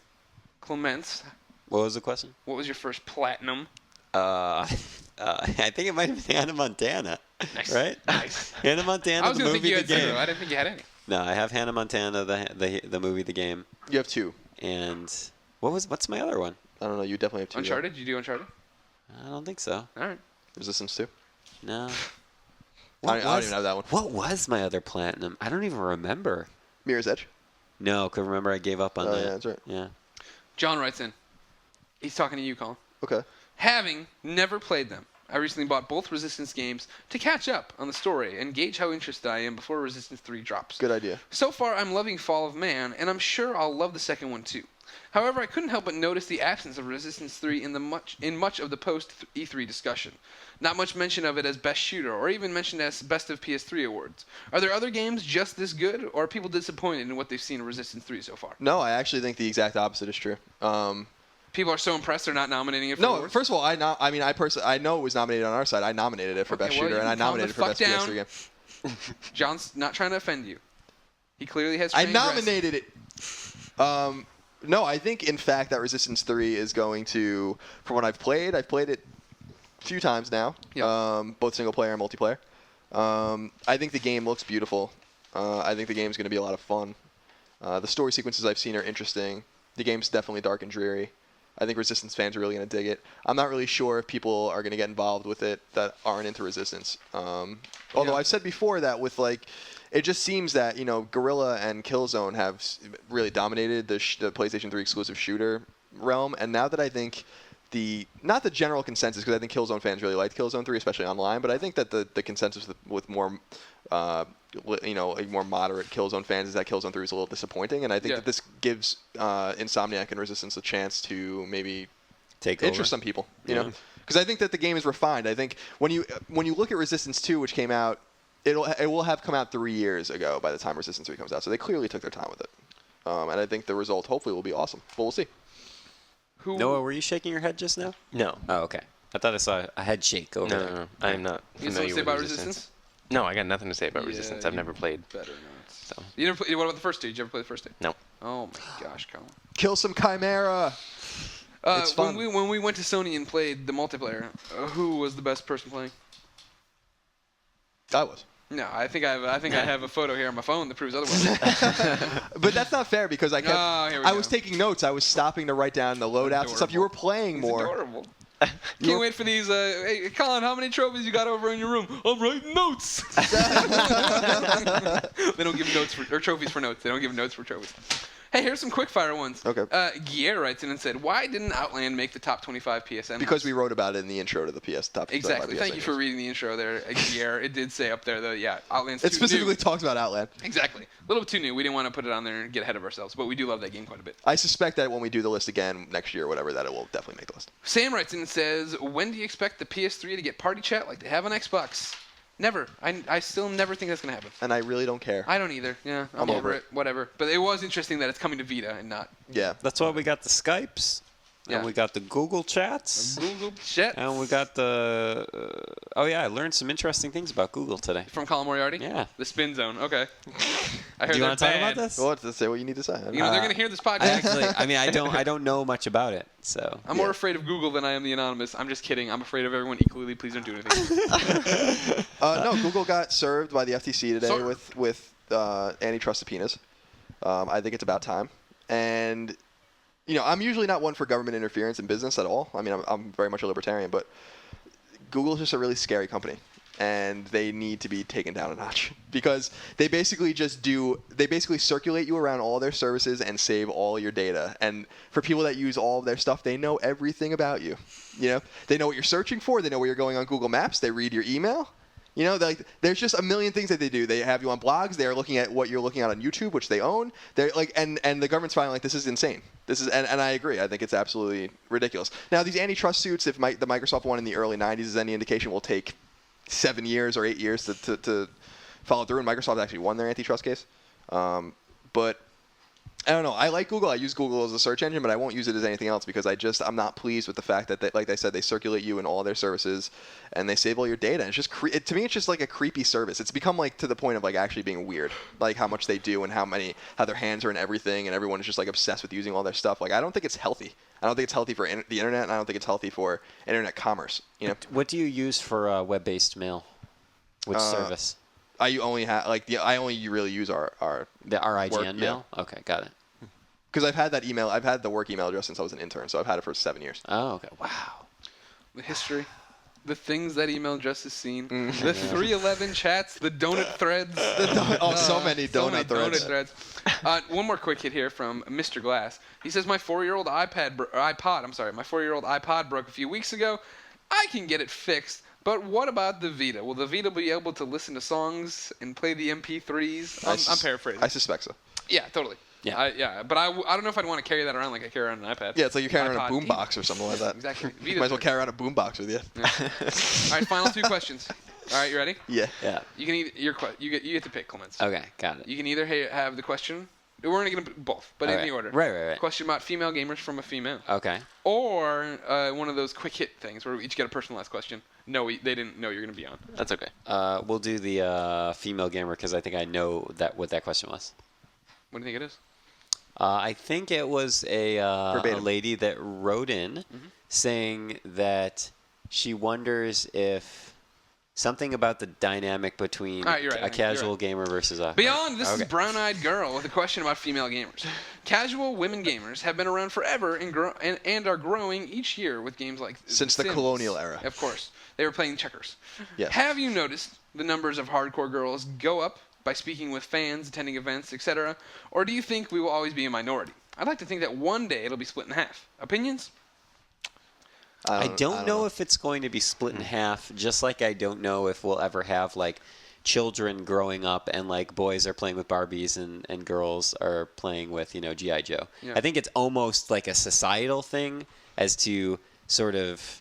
Clements, What was the question? what was your first platinum? I think it might have been Hannah Montana. Nice. Right? Nice. Hannah Montana, I was the going to think movie, you the had game. zero. I didn't think you had any. No, I have Hannah Montana, the movie, the game, You have 2. and what's my other one? I don't know. You definitely have 2. Uncharted? Did you do Uncharted? I don't think so. All right. Resistance 2. No. I don't even have that one. What was my other platinum? I don't even remember. Mirror's Edge. No, because remember I gave up on Oh, that. yeah, that's right. Yeah. John writes in. He's talking to you, Colin. Okay. Having never played them, I recently bought both Resistance games to catch up on the story and gauge how interested I am before Resistance 3 drops. Good idea. So far, I'm loving Fall of Man, and I'm sure I'll love the second one too. However, I couldn't help but notice the absence of Resistance 3 in much of the post-E3 discussion. Not much mention of it as best shooter, or even mentioned as best of PS3 awards. Are there other games just this good, or are people disappointed in what they've seen of Resistance 3 so far? No, I actually think the exact opposite is true. People are so impressed they're not nominating it for No, awards? first of all, I know it was nominated on our side. I nominated it for Okay, best well, shooter, you and I can calm nominated it the for best fuck PS3 game. John's not trying to offend you. He clearly has I trained dress. nominated it. No, I think in fact that Resistance 3 is going to, from what I've played it a few times now, Yep. both single player and multiplayer. I think the game looks beautiful. I think the game's going to be a lot of fun. The story sequences I've seen are interesting. The game's definitely dark and dreary. I think Resistance fans are really going to dig it. I'm not really sure if people are going to get involved with it that aren't into Resistance. Although I've said before that with it just seems that Guerrilla and Killzone have really dominated the PlayStation 3 exclusive shooter realm, and now that I think not the general consensus, because I think Killzone fans really liked Killzone 3, especially online, but I think that the consensus with more more moderate Killzone fans is that Killzone 3 is a little disappointing, and I think that this gives Insomniac and Resistance a chance to maybe Take interest over. some people, you know, because I think that the game is refined. I think when you look at Resistance 2, which came out, it will have come out 3 years ago by the time Resistance 3 comes out, so they clearly took their time with it, and I think the result hopefully will be awesome, but we'll see. Noah, were you shaking your head just now? No. Oh, okay. I thought I saw a head shake over there. No. I am not You have something familiar to say with about Resistance. Resistance? No, I got nothing to say about Resistance. I've never played. Better not. So. You never play, what about the first two? Did you ever play the first two? No. Oh my gosh, Colin. Kill some Chimera. It's fun. When we went to Sony and played the multiplayer, who was the best person playing? I was. No, I think I have a photo here on my phone that proves otherwise. But that's not fair because I kept. Oh, here we I go. was taking notes. I was stopping to write down the loadouts and stuff. You were playing He's more. adorable. Can't wait for these. Hey, Colin, how many trophies you got over in your room? I'm writing notes. They don't give notes or trophies for notes. They don't give notes for trophies. Hey, here's some quick fire ones. Okay. Guillermo writes in and said, "Why didn't Outland make the top 25 PSN?" Because we wrote about it in the intro to the PS top. Exactly. Thank you for reading the intro there, Guillermo. It did say up there that Outland's It too specifically new. talks about Outland. Exactly. A little bit too new. We didn't want to put it on there and get ahead of ourselves, but we do love that game quite a bit. I suspect that when we do the list again next year or whatever, that it will definitely make the list. Sam writes in and says, "When do you expect the PS3 to get party chat like they have on Xbox?" Never. I still never think that's going to happen. And I really don't care. I don't either. Yeah, I'm over it. Whatever. But it was interesting that it's coming to Vita and not Yeah. That's why we got the Skypes. Yeah. And we got the Google Chats. Google Chat. And we got the... I learned some interesting things about Google today. From Colin Moriarty? Yeah. The spin zone. Okay. I heard Do you want to talk about bad. this? Well, say what you need to say. You know, they're going to hear this podcast. I don't know much about it, so... I'm more afraid of Google than I am the Anonymous. I'm just kidding. I'm afraid of everyone equally. Please don't do anything. No, Google got served by the FTC today So- with antitrust subpoenas. I think it's about time. And, I'm usually not one for government interference in business at all. I mean, I'm very much a libertarian, but Google's just a really scary company. And they need to be taken down a notch because they basically circulate you around all their services and save all your data. And for people that use all of their stuff, they know everything about you. They know what you're searching for. They know where you're going on Google Maps. They read your email. There's just a million things that they do. They have you on blogs. They are looking at what you're looking at on YouTube, which they own. They're and the government's finally like, this is insane. And I agree. I think it's absolutely ridiculous. Now, these antitrust suits, if the Microsoft one in the early 90s is any indication, will take 7 years or 8 years to follow through. And Microsoft actually won their antitrust case. But I don't know. I like Google. I use Google as a search engine, but I won't use it as anything else because I'm not pleased with the fact that, like I said, they circulate you in all their services and they save all your data. And it's just to me, it's just like a creepy service. It's become like to the point of like actually being weird, like how much they do and how their hands are in everything, and everyone is just like obsessed with using all their stuff. Like I don't think it's healthy. I don't think it's healthy for the internet, and I don't think it's healthy for internet commerce. What do you use for web-based mail? Which service? I only have I only really use our The RIGN work, mail? yeah. Okay, got it. Because I've had that email. I've had the work email address since I was an intern, so I've had it for 7 years. Oh, okay. Wow. The history. The things that email just has seen. The 311 chats. The donut threads. So many donut threads. One more quick hit here from Mr. Glass. He says, my 4-year-old iPod broke a few weeks ago. I can get it fixed. But what about the Vita? Will the Vita be able to listen to songs and play the MP3s? I'm paraphrasing. I suspect so. Yeah, totally. Yeah. But I don't know if I'd want to carry that around like I carry around an iPad. Yeah, it's like you're carrying around a iPod. boombox or something like that. Exactly. You might as well carry around a boombox with you. All right, final 2 questions. All right, you ready? Yeah. Yeah. You can you get to pick, Clements. Okay, got it. You can either have the question. We're going to get them both, but in the order. Right. Question about female gamers from a female. Okay. Or one of those quick hit things where we each get a personalized question. No, they didn't know you're going to be on. That's okay. We'll do the female gamer because I think I know what that question was. What do you think it is? I think it was a lady that wrote in saying that she wonders if something about the dynamic between a casual gamer versus a... Beyond, this is Brown-Eyed Girl with a question about female gamers. Casual women gamers have been around forever and are growing each year with games like Since the Sims. colonial era. Of course. They were playing checkers. Yes. Have you noticed the numbers of hardcore girls go up by speaking with fans, attending events, etc.? Or do you think we will always be a minority? I'd like to think that one day it'll be split in half. Opinions? I don't know if it's going to be split in half, just like I don't know if we'll ever have, like, children growing up and, like, boys are playing with Barbies and girls are playing with, G.I. Joe. Yeah. I think it's almost like a societal thing as to sort of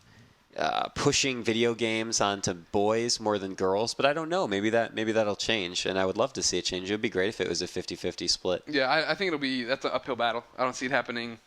pushing video games onto boys more than girls, but I don't know. Maybe that'll change, and I would love to see it change. It would be great if it was a 50-50 split. Yeah, I think that's an uphill battle. I don't see it happening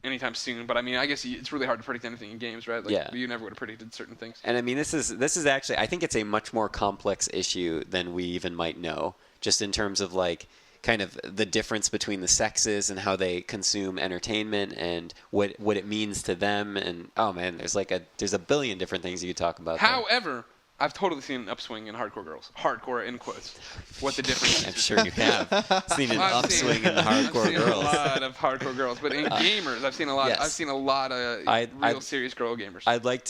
anytime soon, but I mean, I guess it's really hard to predict anything in games, right? Like, yeah. You never would have predicted certain things. And I mean, this is actually, I think it's a much more complex issue than we even might know, just in terms of like kind of the difference between the sexes and how they consume entertainment and what it means to them. And oh man, there's a billion different things you could talk about. However, I've totally seen an upswing in hardcore girls. Hardcore in quotes. What the difference is. I'm sure you have seen an upswing in hardcore I've seen girls. a lot of hardcore girls, but in gamers, I've seen a lot. Yes. I've seen a lot of real serious girl gamers. I'd like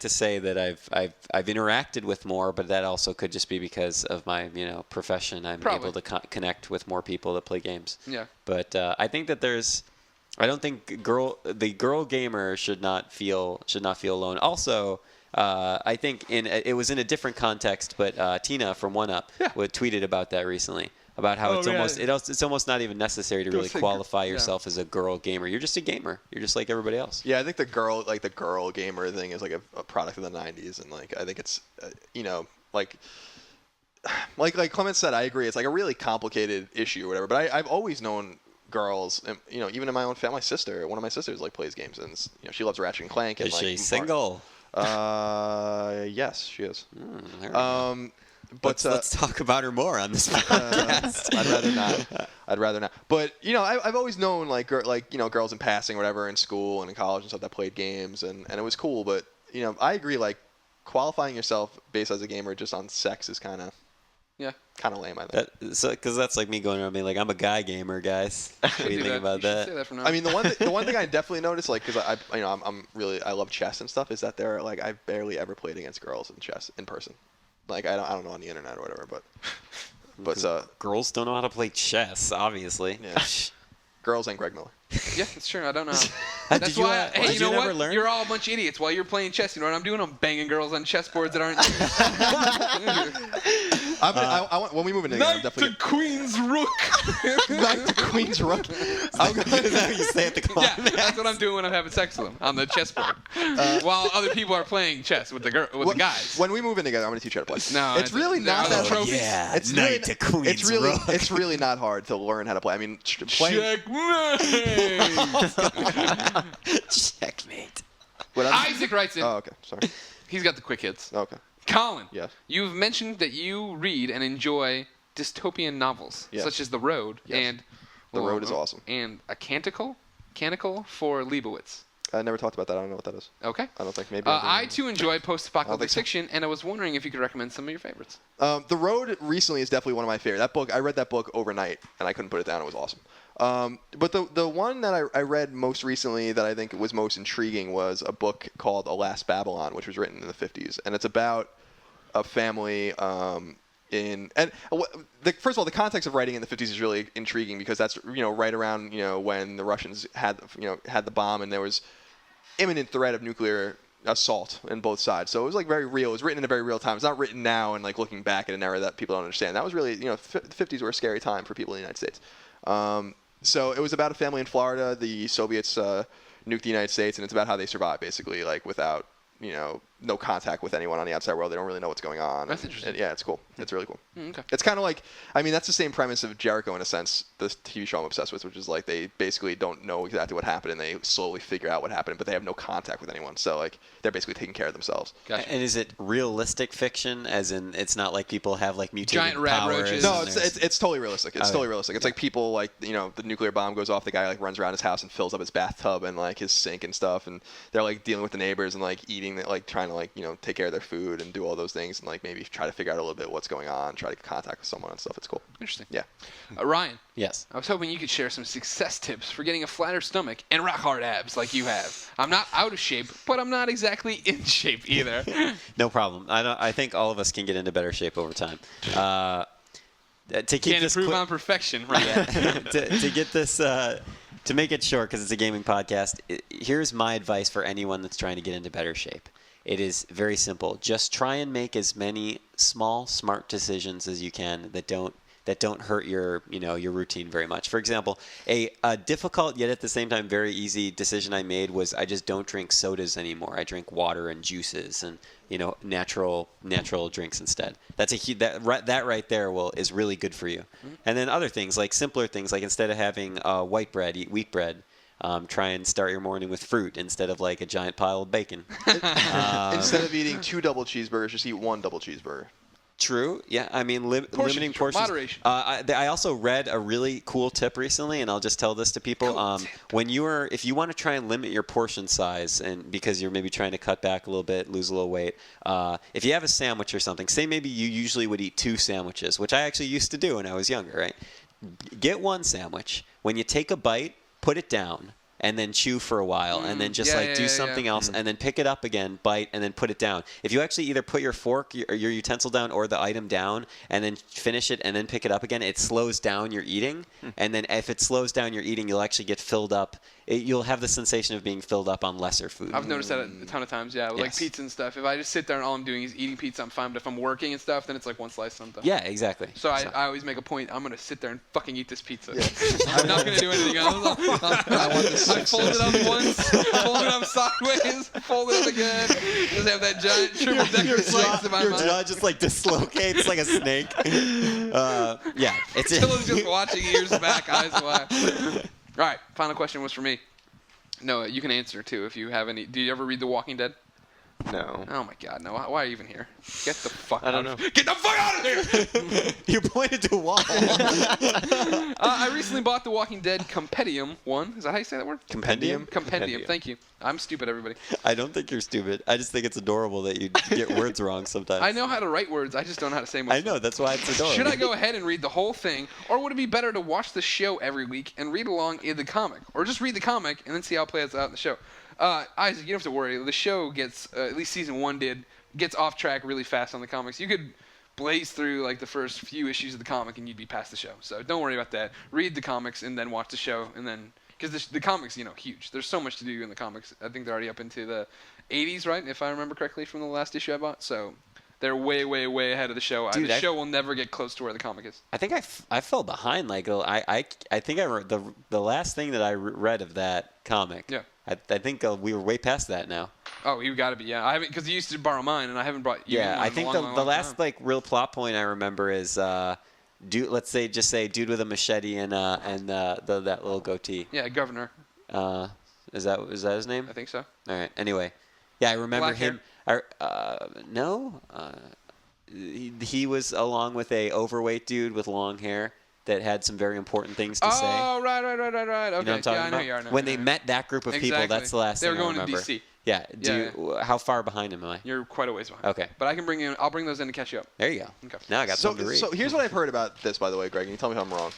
to say that I've interacted with more, but that also could just be because of my profession. I'm Probably. able to connect with more people that play games. Yeah. But I think that I don't think the girl gamer should not feel alone. Also, I think it was in a different context, but Tina from OneUp tweeted about that recently, about how it's almost not even necessary to really qualify yourself as a girl gamer. You're just a gamer. You're just like everybody else. Yeah, I think the girl gamer thing is like a product of the '90s, and like I think it's like Clement said, I agree. It's like a really complicated issue or whatever. But I've always known girls, and, even in my own family, one of my sisters like plays games, and she loves Ratchet and Clank. And, Is she single? Yes, she is. But let's talk about her more on this podcast. I'd rather not. But I've always known girls in passing, or whatever, in school and in college and stuff that played games, and it was cool. But I agree. Like qualifying yourself based as a gamer just on sex is kind of lame, I think. Because that's like me going around being like, I'm a guy gamer, guys. What do you think about that? Say that from now I mean, the one thing I definitely noticed, like, because I love chess and stuff, is that I've barely ever played against girls in chess in person. Like, I don't know on the internet or whatever, but girls don't know how to play chess, obviously. Yeah. Girls ain't Greg Miller. Yeah, that's true. I don't know. Did That's you, why. Hey, did you know you never what? learn? You're all a bunch of idiots while you're playing chess. You know what I'm doing? I'm banging girls on chessboards that aren't. When we move in together, I'm Knight definitely to Queen's Rook. Knight to Queen's Rook. Is that what you say at the Yeah, climax? that's what I'm doing when I'm having sex with them on the chessboard, while other people are playing chess with the the guys. When we move in together, I'm gonna teach you how to play. No, it's really not that hard. trophies. Yeah, It's Knight really, to Queen's Rook. It's really not hard to learn how to play. I mean, playing. Checkmate. Isaac writes in. Oh, okay. Sorry. He's got the quick hits. Okay. Colin, Yes. you've mentioned that you read and enjoy dystopian novels, Yes. such as The Road and The Road is awesome. And a Canticle for Leibowitz. I never talked about that. I don't know what that is. Okay. I don't think maybe. I too enjoy post-apocalyptic so. fiction, and I was wondering if you could recommend some of your favorites. The Road recently is definitely one of my favorite. That book, I read that book overnight, and I couldn't put it down. It was awesome. But the one that I read most recently that I think was most intriguing was a book called Alas Babylon, which was written in the 50s, and it's about a family first of all, the context of writing in the 50s is really intriguing because that's right around when the Russians had the bomb and there was imminent threat of nuclear assault on both sides. So it was like very real. It was written in a very real time. It's not written now and like looking back at an era that people don't understand. That was really the 50s were a scary time for people in the United States. So it was about a family in Florida. The Soviets nuked the United States, and it's about how they survived basically, like without no contact with anyone on the outside world. They don't really know what's going on. That's interesting. Yeah, it's cool. It's really cool. Okay. It's kind of like, that's the same premise of Jericho in a sense, the TV show I'm obsessed with, which is like they basically don't know exactly what happened and they slowly figure out what happened, but they have no contact with anyone. So like they're basically taking care of themselves. Gotcha. And is it realistic fiction, as in it's not like people have like mutated Giant rat powers? roaches. No, and it's totally realistic. It's totally realistic. It's like people like the nuclear bomb goes off, the guy like runs around his house and fills up his bathtub and like his sink and stuff, and they're like dealing with the neighbors and like eating, like trying to like take care of their food and do all those things and like maybe try to figure out a little bit what's going on, try to get contact with someone and stuff. It's cool. Interesting. Yeah. Ryan, Yes. I was hoping you could share some success tips for getting a flatter stomach and rock hard abs like you have. I'm not out of shape, but I'm not exactly in shape either. No problem. I think all of us can get into better shape over time. To keep Can't this improve on perfection, right? to get this to make it short, because it's a gaming podcast, here's my advice for anyone that's trying to get into better shape. It is very simple. Just try and make as many small, smart decisions as you can that don't hurt your routine very much. For example, a difficult yet at the same time very easy decision I made was I just don't drink sodas anymore. I drink water and juices and natural drinks instead. That's that right there is really good for you. Mm-hmm. And then other things like simpler things like instead of having white bread, eat wheat bread. Try and start your morning with fruit instead of like a giant pile of bacon. Instead of eating 2 double cheeseburgers, just eat 1 double cheeseburger. True. Yeah. I mean, Portions, limiting portions. moderation. I also read a really cool tip recently, and I'll just tell this to people. If you want to try and limit your portion size, and because you're maybe trying to cut back a little bit, lose a little weight, if you have a sandwich or something, say maybe you usually would eat 2 sandwiches, which I actually used to do when I was younger, right? Get 1 sandwich. When you take a bite, put it down. And then chew for a while, and then just do something else, and then pick it up again, bite, and then put it down. If you actually either put your fork, your utensil down, or the item down, and then finish it, and then pick it up again, it slows down your eating. And then if it slows down your eating, you'll actually get filled up. You'll have the sensation of being filled up on lesser food. I've noticed that a ton of times, with like pizza and stuff. If I just sit there and all I'm doing is eating pizza, I'm fine. But if I'm working and stuff, then it's like 1 slice sometimes. Yeah, exactly. So I always make a point. I'm going to sit there and fucking eat this pizza. Yeah. I'm not going to do anything else. I want this. I fold it up once, fold it up sideways, fold it up again. Just have that giant triple decker slice in my mouth. Your jaw just like dislocates like a snake. It's Dylan's just watching, ears back, eyes wide. All right, final question was for me. Noah, you can answer too if you have any. Do you ever read The Walking Dead? No. Oh my God, no! Why are you even here? Get the fuck out! I don't know. Get the fuck out of here! You pointed to a wall. I recently bought The Walking Dead Compendium 1. Is that how you say that word? Compendium? Compendium. Thank you. I'm stupid, everybody. I don't think you're stupid. I just think it's adorable that you get words wrong sometimes. I know how to write words. I just don't know how to say most. I know. That's why it's adorable. Should I go ahead and read the whole thing, or would it be better to watch the show every week and read along in the comic, or just read the comic and then see how it plays out in the show? Isaac, you don't have to worry. The show gets, at least season 1 gets off track really fast on the comics. You could blaze through like the first few issues of the comic and you'd be past the show. So don't worry about that. Read the comics and then watch the show, and then because the comics, huge. There's so much to do in the comics. I think they're already up into the 80s, right? If I remember correctly from the last issue I bought. So they're way, way, way ahead of the show. Dude, the show will never get close to where the comic is. I think I fell behind. Like I think I read the last thing that I read of that comic. Yeah. I think we were way past that now. Oh, you got to be, yeah. I haven't, because you used to borrow mine, and I haven't brought you. Yeah, one I think in a long the last time. like real plot point I remember is dude. Let's say dude with a machete and that little goatee. Yeah, Governor. Is that his name? I think so. All right. Anyway, yeah, I remember Black him. No. He was along with a overweight dude with long hair that had some very important things to say. Oh, right. Okay, You know what I'm talking I know about? you are. When they met that group of people, that's the last they thing I were going remember. to D.C. Yeah. Yeah. How far behind am I? You're quite a ways behind. Okay. But I can bring you. I'll bring those in to catch you up. There you go. Okay. Now I got something to read. So here's what I've heard about this, by the way, Greg, and you tell me if I'm wrong.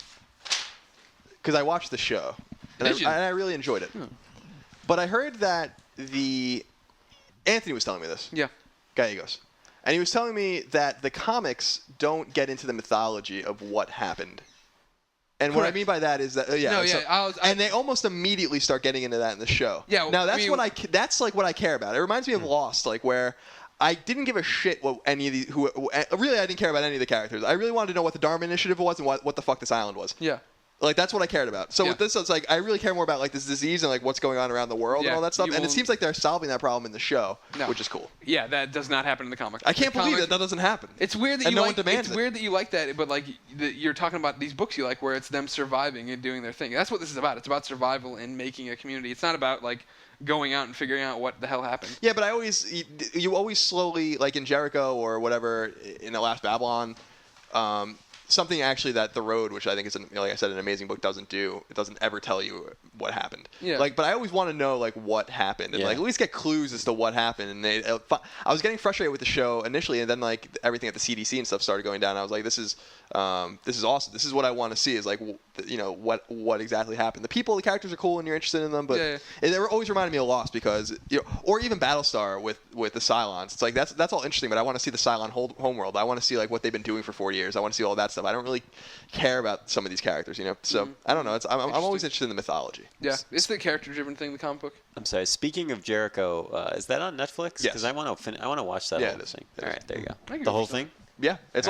Because I watched the show, and I really enjoyed it. But I heard that Anthony was telling me this. Yeah. Gallegos. And he was telling me that the comics don't get into the mythology of what happened. And what I Correct. mean by that is that and they almost immediately start getting into that in the show. Yeah. Now that's that's like what I care about. It reminds me of Lost, like where I didn't give a shit what any of these really I didn't care about any of the characters. I really wanted to know what the Dharma Initiative was and what the fuck this island was. Yeah. Like that's what I cared about. So with this, it's like I really care more about like this disease and like what's going on around the world and all that stuff. And it seems like they're solving that problem in the show, which is cool. Yeah, that does not happen in the comic. I can't believe that doesn't happen. It's weird that and you no like. one demands It's weird that you like that, but like you're talking about these books you like, where it's them surviving and doing their thing. That's what this is about. It's about survival and making a community. It's not about like going out and figuring out what the hell happened. Yeah, but you always slowly, like in Jericho or whatever in The Last Babylon. Something actually that The Road, which I think is, like I said, an amazing book, doesn't do. It doesn't ever tell you what happened. Yeah. Like, but I always want to know like what happened and like at least get clues as to what happened. And I was getting frustrated with the show initially, and then like everything at the CDC and stuff started going down. And I was like, this is awesome. This is what I want to see. Is like what exactly happened. The characters are cool and you're interested in them, but they were always reminded me of Lost because or even Battlestar with the Cylons. It's like that's all interesting, but I want to see the Cylon homeworld. I want to see like what they've been doing for 4 years. I want to see all that stuff. I don't really care about some of these characters, So I don't know. I'm always interested in the mythology. Yeah, it's the character-driven thing. The comic book. I'm sorry. Speaking of Jericho, is that on Netflix? Yes. Because I want to watch that whole thing. All right, there you go. The whole thing. Yeah, it's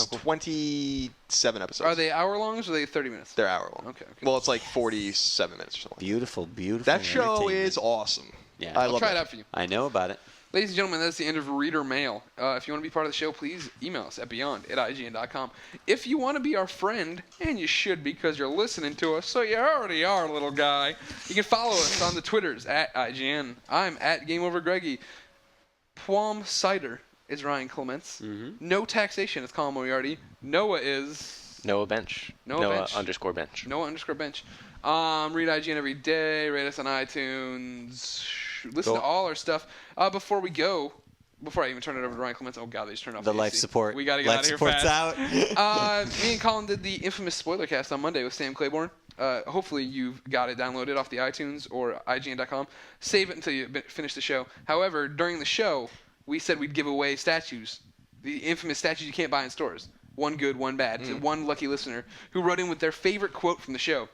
27 episodes. Are they hour longs or are they 30 minutes? They're hour long. Okay. Well, it's like 47 minutes or something. Beautiful. That show is awesome. Yeah, I'll try it out for you. I know about it. Ladies and gentlemen, that's the end of Reader Mail. If you want to be part of the show, please email us at beyond@ign.com. If you want to be our friend, and you should because you're listening to us, so you already are, little guy, you can follow us on the Twitters at IGN. I'm at GameOverGreggy. Pwam Cider is Ryan Clements. Mm-hmm. No taxation is Colin Moriarty. Noah is Noah Bench. _bench. Noah_bench. Read IGN every day. Rate us on iTunes. Listen to all our stuff. Before I even turn it over to Ryan Clements, oh god, they just turned off The AC. life support. We gotta get out of here support's fast. out. Me and Colin did the infamous spoiler cast on Monday with Sam Claiborne. Hopefully you've got it downloaded off the iTunes or IGN.com. Save it until you finish the show. However, during the show, we said we'd give away statues, the infamous statues you can't buy in stores. One good, one bad. To one lucky listener who wrote in with their favorite quote from the show.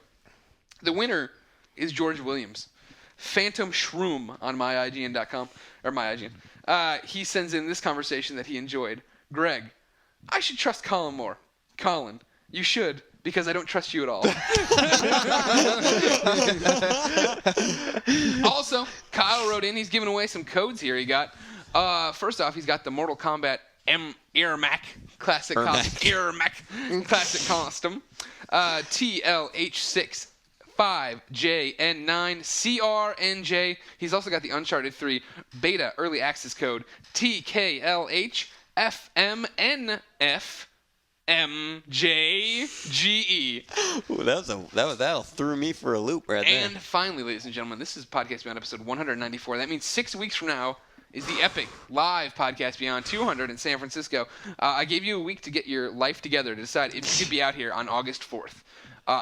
The winner is George Williams. Phantom Shroom on myign.com, or myign. He sends in this conversation that he enjoyed. Greg, I should trust Colin more. Colin, you should, because I don't trust you at all. Also, Kyle wrote in, he's giving away some codes here. He got, first off, he's got the Mortal Kombat Irmac classic costume. TLH6 5JN9 CRNJ. He's also got the Uncharted 3 beta early access code TKLH FMNF MJGE. Ooh, that threw me for a loop right there. And finally, ladies and gentlemen, this is Podcast Beyond episode 194. That means 6 weeks from now is the epic live Podcast Beyond 200 in San Francisco. I gave you a week to get your life together to decide if you could be out here on August 4th.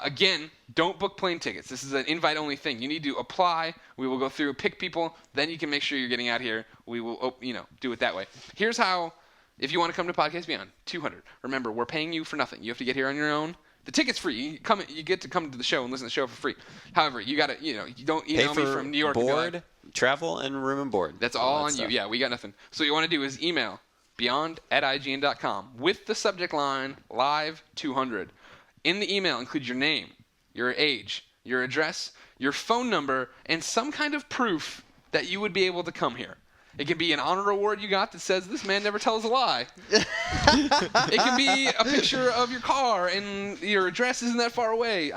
Again, don't book plane tickets. This is an invite-only thing. You need to apply. We will go through, pick people. Then you can make sure you're getting out here. We will, do it that way. Here's how, if you want to come to Podcast Beyond 200, remember, we're paying you for nothing. You have to get here on your own. The ticket's free. You get to come to the show and listen to the show for free. However, you got to, you don't email me from New York. Board, travel, and room and board. That's all on you. Yeah, we got nothing. So what you want to do is email beyond@ign.com with the subject line live 200. In the email, include your name, your age, your address, your phone number, and some kind of proof that you would be able to come here. It can be an honor award you got that says, this man never tells a lie. It can be a picture of your car and your address isn't that far away.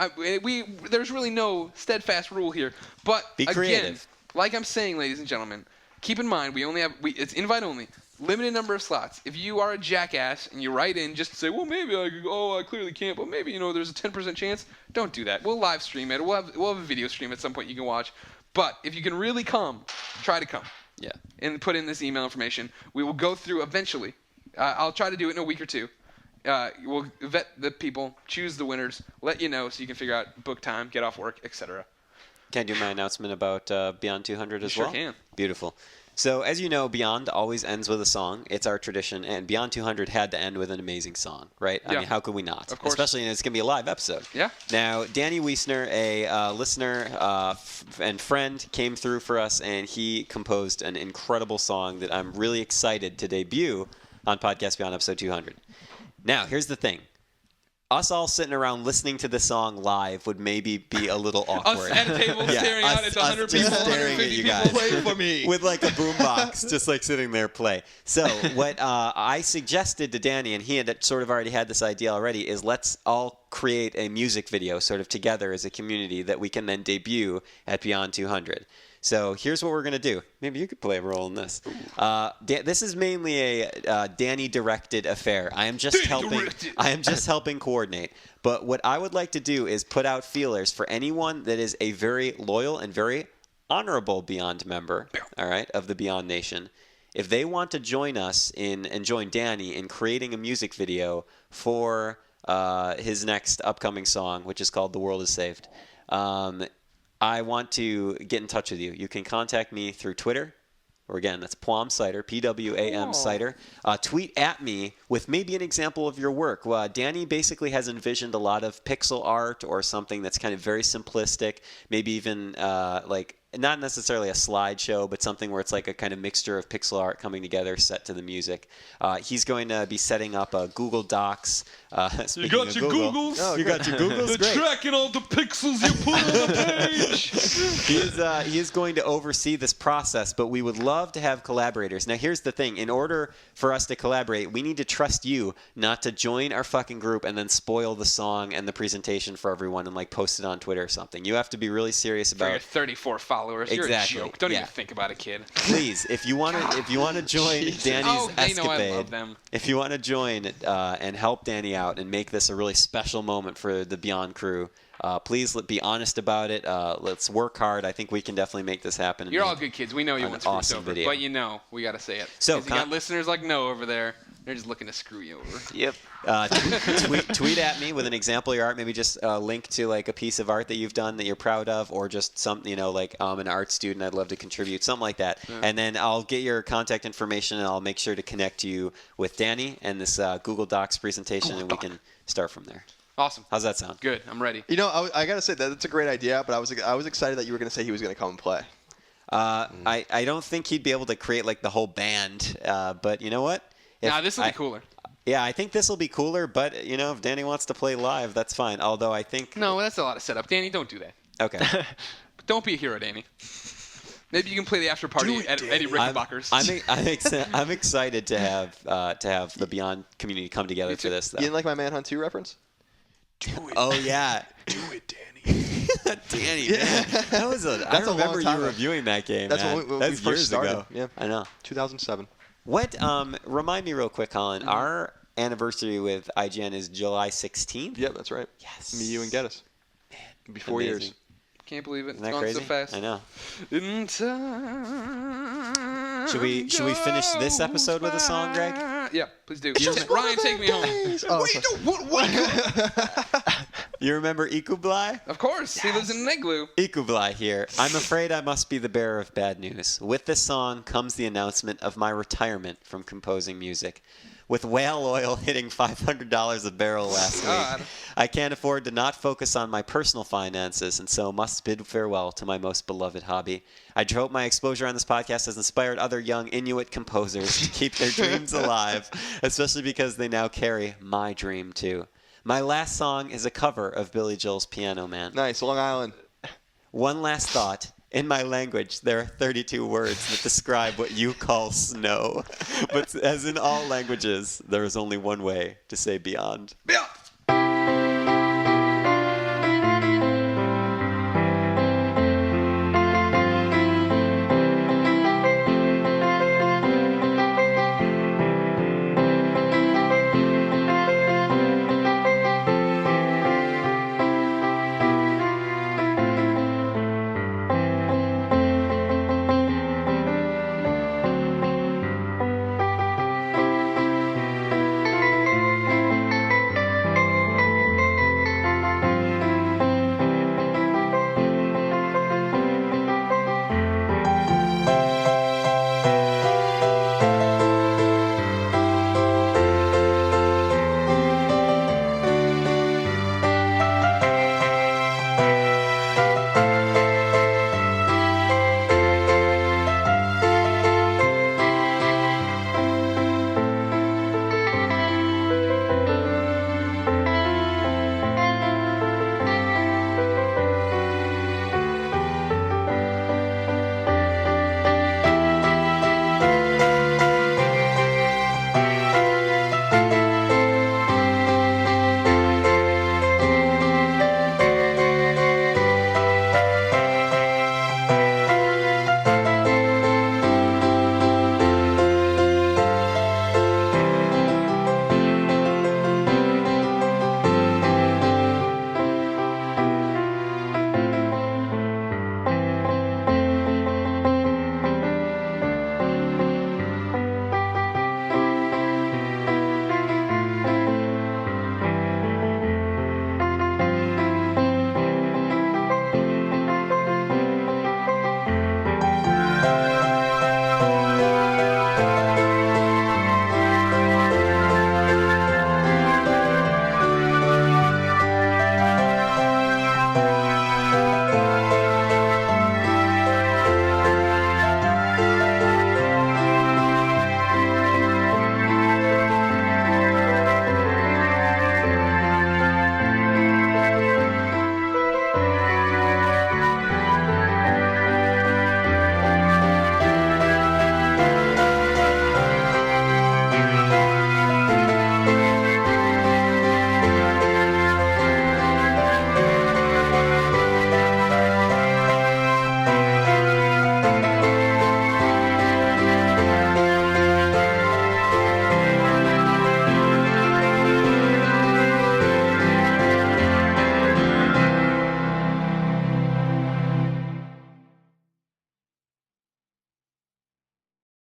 There's really no steadfast rule here. But be creative. Again, like I'm saying, ladies and gentlemen, keep in mind, it's invite only. Limited number of slots. If you are a jackass and you write in just to say, well, maybe I clearly can't, but maybe, there's a 10% chance, don't do that. We'll live stream it. We'll have a video stream at some point you can watch. But if you can really come, try to come. Yeah. And put in this email information. We will go through eventually. I'll try to do it in a week or two. We'll vet the people, choose the winners, let you know so you can figure out book time, get off work, etc. Can I do my announcement about Beyond 200 as well? Sure can. Beautiful. So, as you know, Beyond always ends with a song. It's our tradition, and Beyond 200 had to end with an amazing song, right? I mean, how could we not? Of course. Especially, it's going to be a live episode. Yeah. Now, Danny Wiesner, a listener and friend, came through for us, and he composed an incredible song that I'm really excited to debut on Podcast Beyond episode 200. Now, here's the thing. Us all sitting around listening to the song live would maybe be a little awkward. Us at a table staring out at 100 people, staring 150 at you people guys. play for me. With like a boombox, just like sitting there play. So what I suggested to Danny, and he had sort of already had this idea already, is let's all create a music video sort of together as a community that we can then debut at Beyond 200. So here's what we're going to do. Maybe you could play a role in this. This is mainly a Danny-directed affair. I am just helping coordinate. But what I would like to do is put out feelers for anyone that is a very loyal and very honorable Beyond member, all right, of the Beyond Nation. If they want to join us and join Danny in creating a music video for his next upcoming song, which is called "The World Is Saved," I want to get in touch with you. You can contact me through Twitter, or again, that's Pwam Cider, Pwam Cider. Tweet at me with maybe an example of your work. Danny basically has envisioned a lot of pixel art or something that's kind of very simplistic, maybe even not necessarily a slideshow, but something where it's like a kind of mixture of pixel art coming together set to the music. He's going to be setting up a Google Docs. You got your Googles? Oh, you got your Googles? They're tracking all the pixels you put on the page. He is going to oversee this process, but we would love to have collaborators. Now, here's the thing. In order for us to collaborate, we need to trust you not to join our fucking group and then spoil the song and the presentation for everyone and post it on Twitter or something. You have to be really serious about For your 34 followers. followers. You're a Exactly, joke. Don't yeah. even think about it, kid. Please, if you want to join Danny's They know I escapade, love them. if you want to join and help Danny out and make this a really special moment for the Beyond crew, please be honest about it. Let's work hard. I think we can definitely make this happen. You're all good kids. We know you an want to screw us awesome over, video. but we got to say it. So, 'Cause you got listeners like Noah over there. They're just looking to screw you over. Yep. Tweet at me with an example of your art. Maybe just a link to like a piece of art that you've done that you're proud of, or just some, like I'm an art student, I'd love to contribute, something like that. Yeah. And then I'll get your contact information and I'll make sure to connect you with Danny and this Google Docs presentation, and we can start from there. Awesome. How's that sound? Good. I'm ready. You know, I gotta say that's a great idea, but I was excited that you were gonna say he was gonna come and play. I don't think he'd be able to create like the whole band, but you know what? Nah, this will be cooler. Yeah, I think this will be cooler, but if Danny wants to play live, that's fine. Although I think No, that's a lot of setup. Danny, don't do that. okay. Don't be a hero, Danny. Maybe you can play the after party at Eddie Rickenbacher's. I'm excited to have the Beyond community come together for this. Though. You didn't like my Manhunt 2 reference? Do it. Oh yeah, Do it, Danny. Danny. Man. That was I That's a long remember time you ago. reviewing that game. That's man. when we That's first years started. ago. Yeah. I know. 2007. What? Remind me real quick, Colin. Our anniversary with IGN is July 16th. Yep, that's right. Yes. Me, you, and Geddes. It'll be 4 years. Amazing. Can't believe it. Isn't It's that gone crazy? so fast. I know. In time Should we finish this episode with a song, Greg? Yeah, please do. Ryan, take me home. Oh, Wait, sorry. no, what? You remember Ikublai? Of course, he lives in an igloo. Ikublai here. I'm afraid I must be the bearer of bad news. With this song comes the announcement of my retirement from composing music. With whale oil hitting $500 a barrel last God. week, I can't afford to not focus on my personal finances, and so must bid farewell to my most beloved hobby. I hope my exposure on this podcast has inspired other young Inuit composers to keep their dreams alive, especially because they now carry my dream too. My last song is a cover of Billy Joel's Piano Man. Nice, Long Island. One last thought. In my language, there are 32 words that describe what you call snow. But as in all languages, there is only one way to say beyond. Beyond.